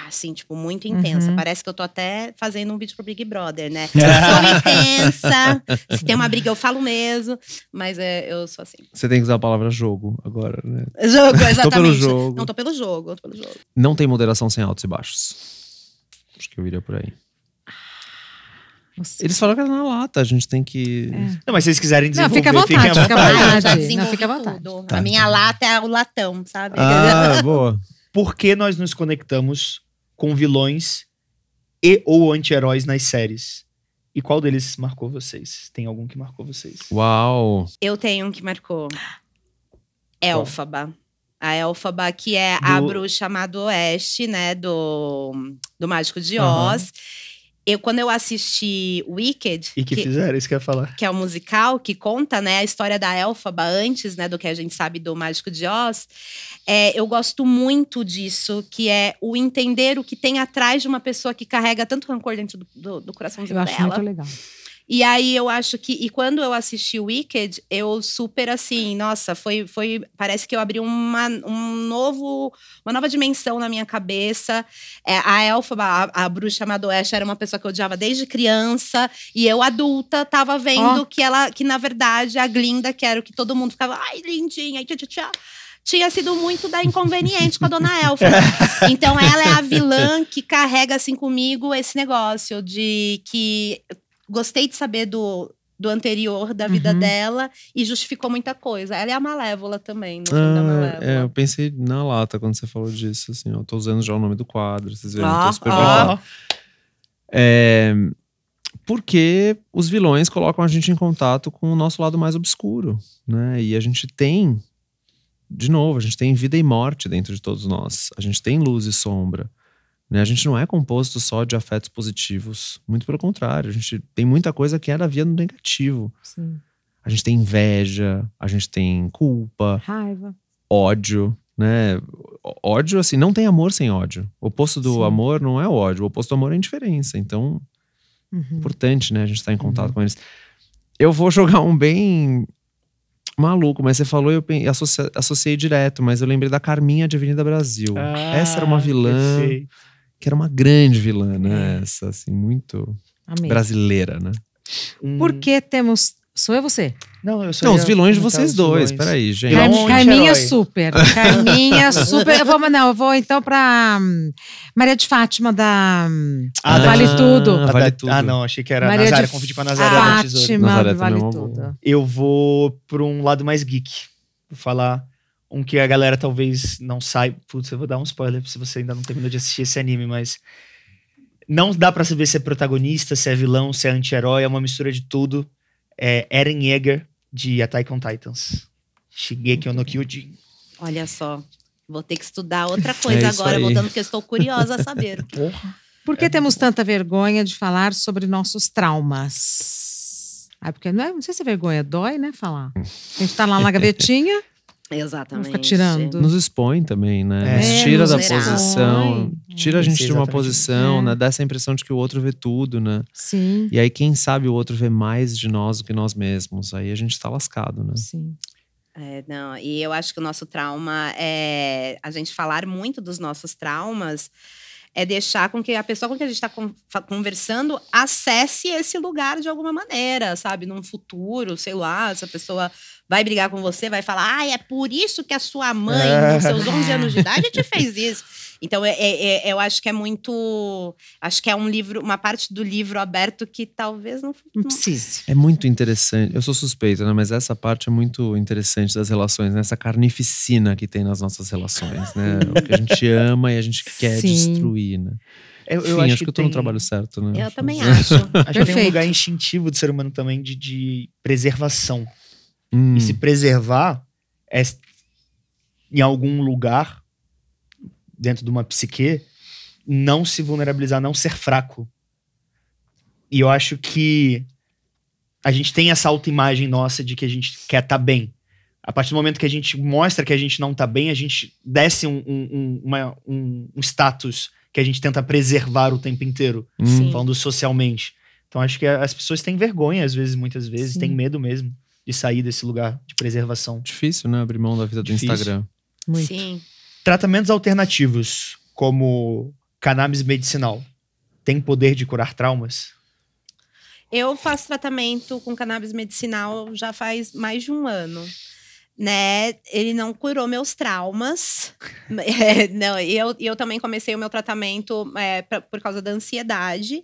assim, tipo, muito intensa. Parece que eu tô até fazendo um vídeo pro Big Brother, né? Eu sou intensa. Se tem uma briga, eu falo mesmo. Mas eu sou assim. Você tem que usar a palavra jogo agora, né? Jogo, exatamente. Tô pelo jogo. Não, tô pelo jogo. Não tem moderação sem altos e baixos. Acho que eu iria por aí. Eles falaram que era na lata, a gente tem que… Não, mas se vocês quiserem Não, desenvolver, fica à vontade, fiquem à fica à vontade. Ah, eu já vontade. desenvolvi Não, fica à vontade. tudo. Tá, A minha lata é o latão, sabe? Ah, boa. Por que nós nos conectamos com vilões e ou anti-heróis nas séries? E qual deles marcou vocês? Tem algum que marcou vocês? Uau. Eu tenho um que marcou. Elphaba. A Elphaba, que é a bruxa má do Oeste, né? Do Mágico de Oz. Quando eu assisti Wicked… E que fizeram, isso que eu ia falar. que é o musical, que conta, né, a história da Elphaba antes, né, do que a gente sabe do Mágico de Oz. Eu gosto muito disso, que é o entender o que tem atrás de uma pessoa que carrega tanto rancor dentro do coraçãozinho Eu acho dela. muito legal. E aí eu acho que… E quando eu assisti Wicked, eu super assim… Nossa, parece que eu abri uma nova dimensão na minha cabeça. A Elphaba, a bruxa má do Oeste, era uma pessoa que eu odiava desde criança. E eu, adulta, tava vendo que na verdade, a Glinda, que era o que todo mundo ficava… Ai, lindinha, tchá. Tinha sido muito da inconveniente com a dona Elphaba. Então ela é a vilã que carrega assim comigo esse negócio de que… Gostei de saber do anterior da vida dela e justificou muita coisa. Ela é a Malévola também, no filme da Malévola. Eu pensei na lata quando você falou disso, assim, eu tô usando já o nome do quadro, vocês viram, eu tô super preparado. Porque os vilões colocam a gente em contato com o nosso lado mais obscuro, né? E a gente tem, de novo, a gente tem vida e morte dentro de todos nós. A gente tem luz e sombra. Né? A gente não é composto só de afetos positivos. Muito pelo contrário. A gente tem muita coisa que é da via do negativo. Sim. A gente tem inveja, a gente tem culpa, Raiva. ódio, né? Ódio, assim, não tem amor sem ódio. O oposto do amor não é o ódio. O oposto do amor é a indiferença. Então, importante, né? A gente tá em contato com eles. Eu vou jogar um bem maluco, mas você falou e eu associei direto. Mas eu lembrei da Carminha de Avenida Brasil. Essa era uma vilã… Perfeito. Que era uma grande vilã, né? Essa, assim, muito brasileira, né? Por que temos… Sou eu ou você? Não, eu só Não, ia os vilões de comentar vocês os dois. vilões. Peraí, gente. Vilão Carminha anti-herói. super. Carminha super. Eu vou então pra Maria de Fátima da Vale Tudo. Vale Tudo. Ah, não, achei que era Maria Nazaré, de confundi com a Nazaré da Tesoura. Fátima Nazaré do Vale também é uma Tudo. Eu vou pra um lado mais geek. Vou falar um que a galera talvez não saiba. Putz, eu vou dar um spoiler se você ainda não terminou de assistir esse anime, mas… Não dá pra saber se é protagonista, se é vilão, se é anti-herói. É uma mistura de tudo. É Eren Yeager, de Attack on Titans. Shingeki no Kyojin. Olha só, vou ter que estudar outra coisa isso agora, aí. voltando, porque eu estou curiosa a saber. Por que temos tanta vergonha de falar sobre nossos traumas? Porque não sei se a vergonha dói, né, falar. A gente tá lá na gavetinha, Exatamente. fica tirando. Nos expõe também, né? Nos É, tira nos da expõe. posição. Tira a gente de uma Exatamente. posição, É. né? Dá essa impressão de que o outro vê tudo, né? Sim, E aí, quem sabe o outro vê mais de nós do que nós mesmos. Aí a gente tá lascado, né? sim. Não, e eu acho que o nosso trauma é… A gente falar muito dos nossos traumas é deixar com que a pessoa com que a gente está conversando acesse esse lugar de alguma maneira, sabe? Num futuro, sei lá, se a pessoa vai brigar com você, vai falar, é por isso que a sua mãe, com seus 11 anos de idade, te fez isso. Então, eu acho que é muito… Acho que é um livro, uma parte do livro aberto que talvez não… Não precise. É muito interessante. Eu sou suspeito, né? Mas essa parte é muito interessante das relações, né? Essa carnificina que tem nas nossas relações, né? O que a gente ama e a gente quer Sim. destruir, né? Eu Enfim, acho que eu tô no tem- trabalho certo, né? Eu também acho. Acho que tem um Perfeito. lugar instintivo do ser humano também de preservação. Hum, E se preservar é em algum lugar dentro de uma psique não se vulnerabilizar, não ser fraco. E eu acho que a gente tem essa autoimagem nossa de que a gente quer estar bem. A partir do momento que a gente mostra que a gente não tá bem, a gente desce um status que a gente tenta preservar o tempo inteiro, Sim. falando socialmente. Então acho que as pessoas têm vergonha, às vezes, muitas vezes, Sim. têm medo mesmo de sair desse lugar de preservação. Difícil, né? Abrir mão da vida do Difícil. Instagram. Muito. Sim. Tratamentos alternativos, como cannabis medicinal, têm poder de curar traumas? Eu faço tratamento com cannabis medicinal já faz mais de um ano. Né? Ele não curou meus traumas. Não, e eu também comecei o meu tratamento por causa da ansiedade.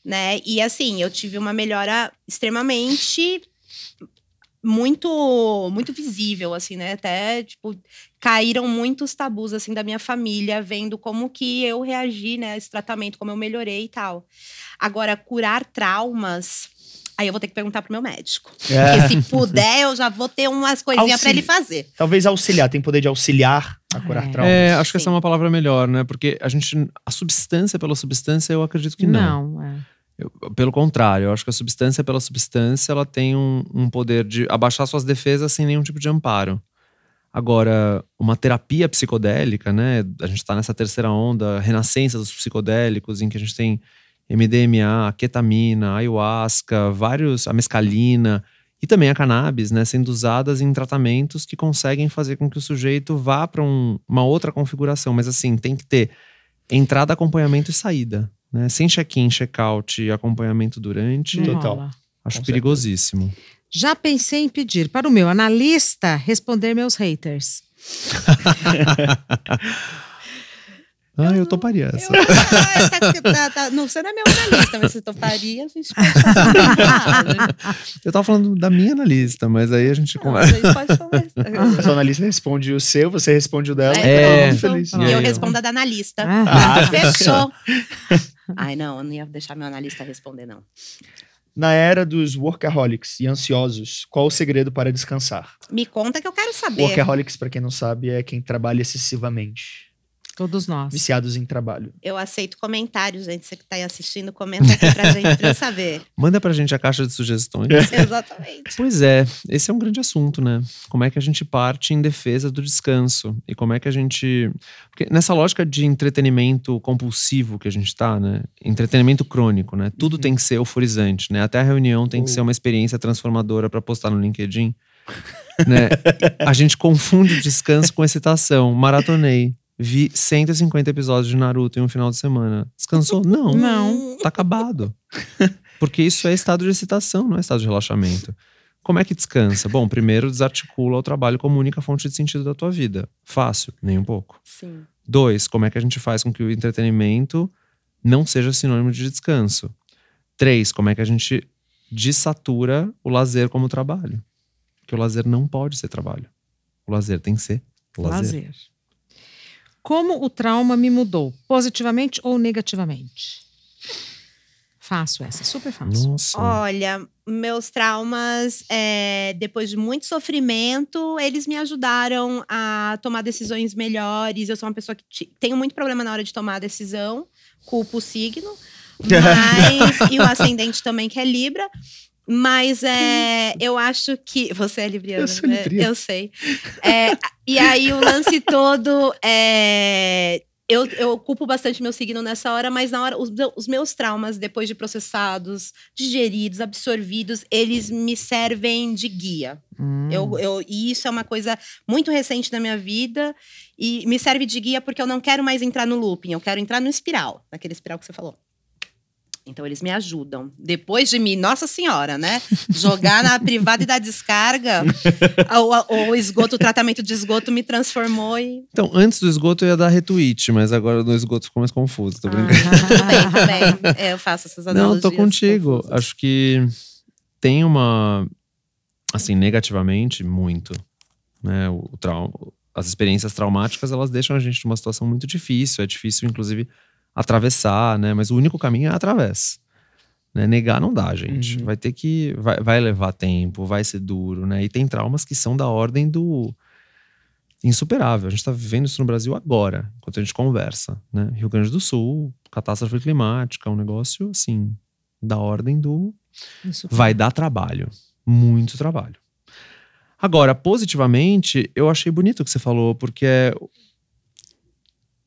né? E assim, eu tive uma melhora extremamente muito visível, assim, né? Até, tipo, caíram muitos tabus, assim, da minha família, vendo como que eu reagi, né, a esse tratamento, como eu melhorei e tal. Agora, curar traumas, aí eu vou ter que perguntar pro meu médico. Porque se puder, eu já vou ter umas coisinhas pra ele fazer. Talvez auxiliar, tem poder de auxiliar a curar traumas. Acho que essa é uma palavra melhor, né? Porque a substância pela substância, eu acredito que não. Pelo contrário, eu acho que a substância pela substância, ela tem um poder de abaixar suas defesas sem nenhum tipo de amparo. Agora, uma terapia psicodélica, né? A gente tá nessa terceira onda, renascença dos psicodélicos, em que a gente tem MDMA, ketamina, ayahuasca, a mescalina e também a cannabis, né? Sendo usadas em tratamentos que conseguem fazer com que o sujeito vá para uma outra configuração. Mas assim, tem que ter entrada, acompanhamento e saída. Né? Sem check-in, check-out e acompanhamento durante. Total. Acho perigosíssimo. Já pensei em pedir para o meu analista responder meus haters. Eu toparia essa. Não, você não é meu analista, mas você toparia, a gente pode fazer. Eu tava falando da minha analista, mas aí a gente conversa. A gente pode conversar. O seu analista responde o seu, você responde o dela. Pronto. Feliz. E eu respondo a da analista. Fechou. Ai, não, eu não ia deixar meu analista responder, não. Na era dos workaholics e ansiosos, qual o segredo para descansar? Me conta que eu quero saber. Workaholics, para quem não sabe, é quem trabalha excessivamente. Todos nós. Viciados em trabalho. Eu aceito comentários, gente. Você que tá aí assistindo, comenta aqui pra gente, pra eu saber. Manda pra gente a caixa de sugestões. Exatamente. Pois é, esse é um grande assunto, né? Como é que a gente parte em defesa do descanso? E como é que a gente... Porque nessa lógica de entretenimento compulsivo que a gente tá, né? Entretenimento crônico, né? Tudo tem que ser euforizante, né? Até a reunião tem que ser uma experiência transformadora pra postar no LinkedIn. Né? A gente confunde descanso com excitação. Maratonei. Vi 150 episódios de Naruto em um final de semana. Descansou? Não. Não. Tá acabado. Porque isso é estado de excitação, não é estado de relaxamento. Como é que descansa? Bom, primeiro desarticula o trabalho como única fonte de sentido da tua vida. Fácil? Nem um pouco. Sim. 2, como é que a gente faz com que o entretenimento não seja sinônimo de descanso? 3, como é que a gente desatura o lazer como trabalho? Porque o lazer não pode ser trabalho. O lazer tem que ser lazer. Como o trauma me mudou? Positivamente ou negativamente? Fácil essa, super fácil. Nossa. Olha, meus traumas, depois de muito sofrimento, eles me ajudaram a tomar decisões melhores. Eu sou uma pessoa que tenho muito problema na hora de tomar decisão, culpo o signo, e o ascendente também, que é Libra. Mas eu acho que... Você é libriana, eu sou né? libriana. Eu sei. E aí o lance todo... Eu culpo bastante meu signo nessa hora, mas na hora os meus traumas, depois de processados, digeridos, absorvidos, eles me servem de guia. E isso é uma coisa muito recente na minha vida e me serve de guia porque eu não quero mais entrar no looping, eu quero entrar no espiral, naquele espiral que você falou. Então, eles me ajudam. Depois de mim, nossa senhora, né? Jogar na privada e dar descarga, o esgoto, o tratamento de esgoto me transformou e... Então, antes do esgoto eu ia dar retweet, mas agora no esgoto ficou mais confuso. Tô brincando. Tudo bem. Eu faço essas analogias. Não, tô contigo. confusas. Acho que tem uma... Assim, negativamente, muito. Né? O trauma, as experiências traumáticas, elas deixam a gente numa situação muito difícil. É difícil, inclusive, atravessar, né? Mas o único caminho é através. Né? Negar não dá, gente. Vai ter que... Vai levar tempo, vai ser duro, né? E tem traumas que são da ordem do insuperável. A gente tá vivendo isso no Brasil agora, enquanto a gente conversa, né? Rio Grande do Sul, catástrofe climática, um negócio, assim, da ordem do... Vai dar trabalho. Muito trabalho. Agora, positivamente, eu achei bonito o que você falou, porque é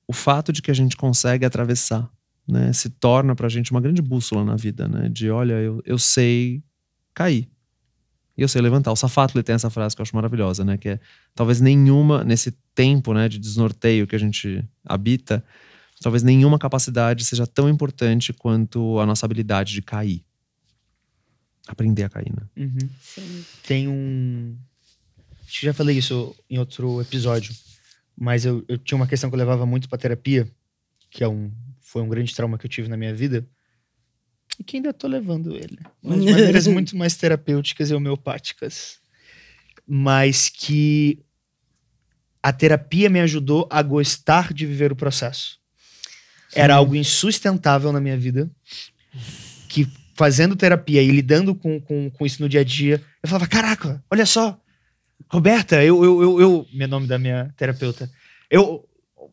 o fato de que a gente consegue atravessar, né, se torna pra gente uma grande bússola na vida, né, de olha, eu sei cair e eu sei levantar. O Safatli ele tem essa frase que eu acho maravilhosa, né, que é talvez nenhuma, nesse tempo, né, de desnorteio que a gente habita, talvez nenhuma capacidade seja tão importante quanto a nossa habilidade de cair. Aprender a cair, né? Sim. Tem um... Acho que já falei isso em outro episódio, mas eu tinha uma questão que eu levava muito pra terapia, que foi um grande trauma que eu tive na minha vida, E que ainda tô levando ele. Mas de maneiras muito mais terapêuticas e homeopáticas. Mas que a terapia me ajudou a gostar de viver o processo. Era algo insustentável na minha vida. Que fazendo terapia e lidando com isso no dia a dia, eu falava, caraca, olha só. Roberta, meu nome da minha terapeuta.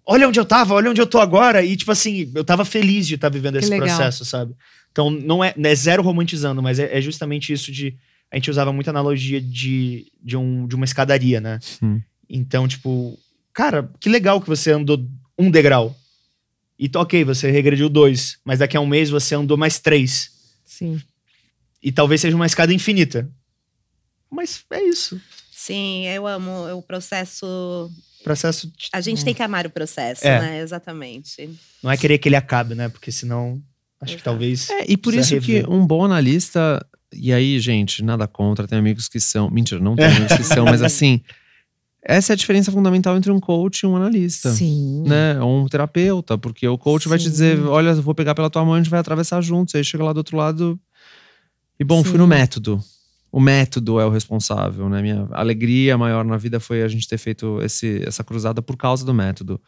Olha onde eu tava, olha onde eu tô agora. E tipo assim, eu tava feliz de estar vivendo esse processo, sabe? Então não é zero romantizando, mas é justamente isso de... A gente usava muita analogia de uma escadaria, né? Então, tipo, cara, que legal que você andou 1 degrau. E ok, você regrediu 2, mas daqui a um mês você andou mais 3. Sim. E talvez seja uma escada infinita. Mas é isso. Sim, eu amo o processo. A gente tem que amar o processo, né? Exatamente. Não é querer que ele acabe, né? Porque senão, acho que talvez... E por isso que um bom analista... E aí, gente, nada contra, tem amigos que são... Mentira, não tem amigos que são, mas assim... Essa é a diferença fundamental entre um coach e um analista. Sim. Né? Ou um terapeuta, porque o coach vai te dizer, olha, eu vou pegar pela tua mão e a gente vai atravessar juntos. Aí chega lá do outro lado... E bom, fui no método. O método é o responsável, né? Minha alegria maior na vida foi a gente ter feito essa cruzada por causa do método.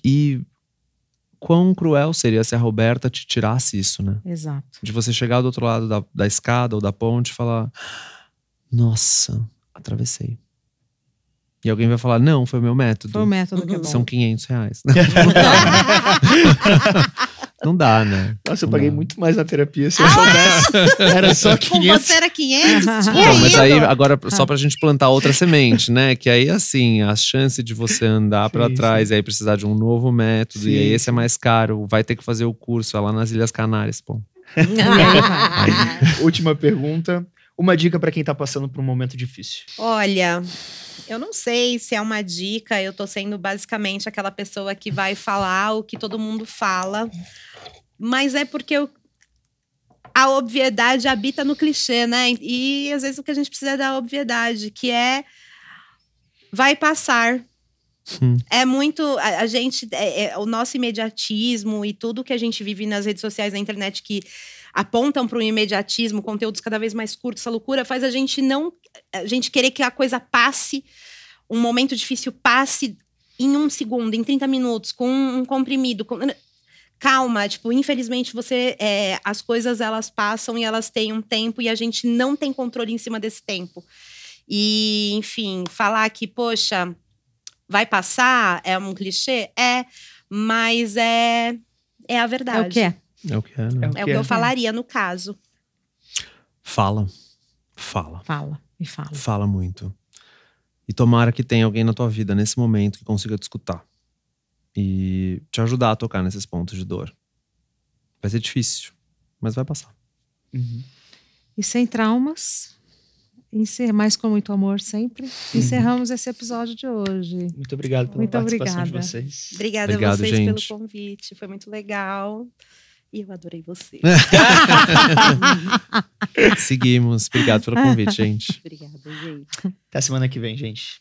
E quão cruel seria se a Roberta te tirasse isso, né? Exato. De você chegar do outro lado da escada ou da ponte e falar, nossa, atravessei. E alguém vai falar, não, foi o meu método. Foi o método que é bom. São R$500. Não dá, né? Nossa, eu paguei muito mais na terapia se eu soubesse. Era só 500. Com você era 500? Não, mas aí, agora, só pra gente plantar outra semente, né? Que aí, assim, a chance de você andar pra trás e aí precisar de um novo método, e aí esse é mais caro, vai ter que fazer o curso, é lá nas Ilhas Canárias, pô. Última pergunta. Uma dica pra quem tá passando por um momento difícil. Olha... Eu não sei se é uma dica, eu tô sendo basicamente aquela pessoa que vai falar o que todo mundo fala, mas é porque a obviedade habita no clichê, né? E às vezes o que a gente precisa é da obviedade, que é vai passar. É muito, a gente, o nosso imediatismo e tudo que a gente vive nas redes sociais, na internet, que apontam para o imediatismo, conteúdos cada vez mais curtos, essa loucura faz a gente querer que a coisa passe, um momento difícil passe em 1 segundo, em 30 minutos, com um comprimido. Calma, tipo, infelizmente as coisas elas passam e elas têm um tempo e a gente não tem controle em cima desse tempo. E, enfim, falar que, poxa, vai passar, é um clichê? Mas é a verdade. É o que é. É o que é, né? É o que eu falaria no caso. Fala. Fala muito. E tomara que tenha alguém na tua vida nesse momento que consiga te escutar. E te ajudar a tocar nesses pontos de dor. Vai ser difícil, mas vai passar. E sem traumas, mas com muito amor sempre, encerramos esse episódio de hoje. Muito obrigado pela participação de vocês. Obrigada a vocês pelo convite, foi muito legal. E eu adorei você. Seguimos. Obrigado pelo convite, gente. Obrigada, gente. Até semana que vem, gente.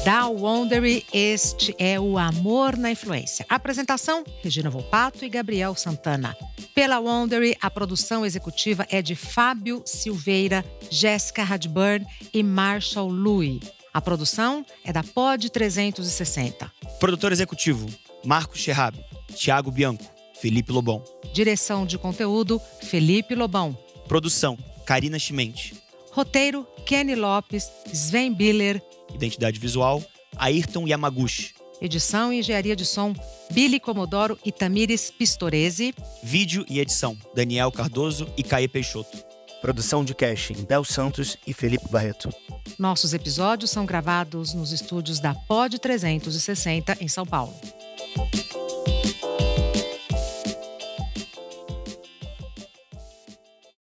Da Wondery, este é o Amor na Influência. Apresentação, Regina Volpato e Gabriel Santana. Pela Wondery, a produção executiva é de Fábio Silveira, Jéssica Radburn e Marshall Louis. A produção é da Pod 360. Produtor executivo, Marcos Scherrab, Thiago Bianco, Felipe Lobão. Direção de conteúdo, Felipe Lobão. Produção, Karina Chimente. Roteiro, Kenny Lopes, Sven Biller. Identidade visual, Ayrton Yamaguchi. Edição e engenharia de som, Billy Comodoro e Tamires Pistorese. Vídeo e edição, Daniel Cardoso e Caê Peixoto. Produção de casting, Bel Santos e Felipe Barreto. Nossos episódios são gravados nos estúdios da Pod 360 em São Paulo.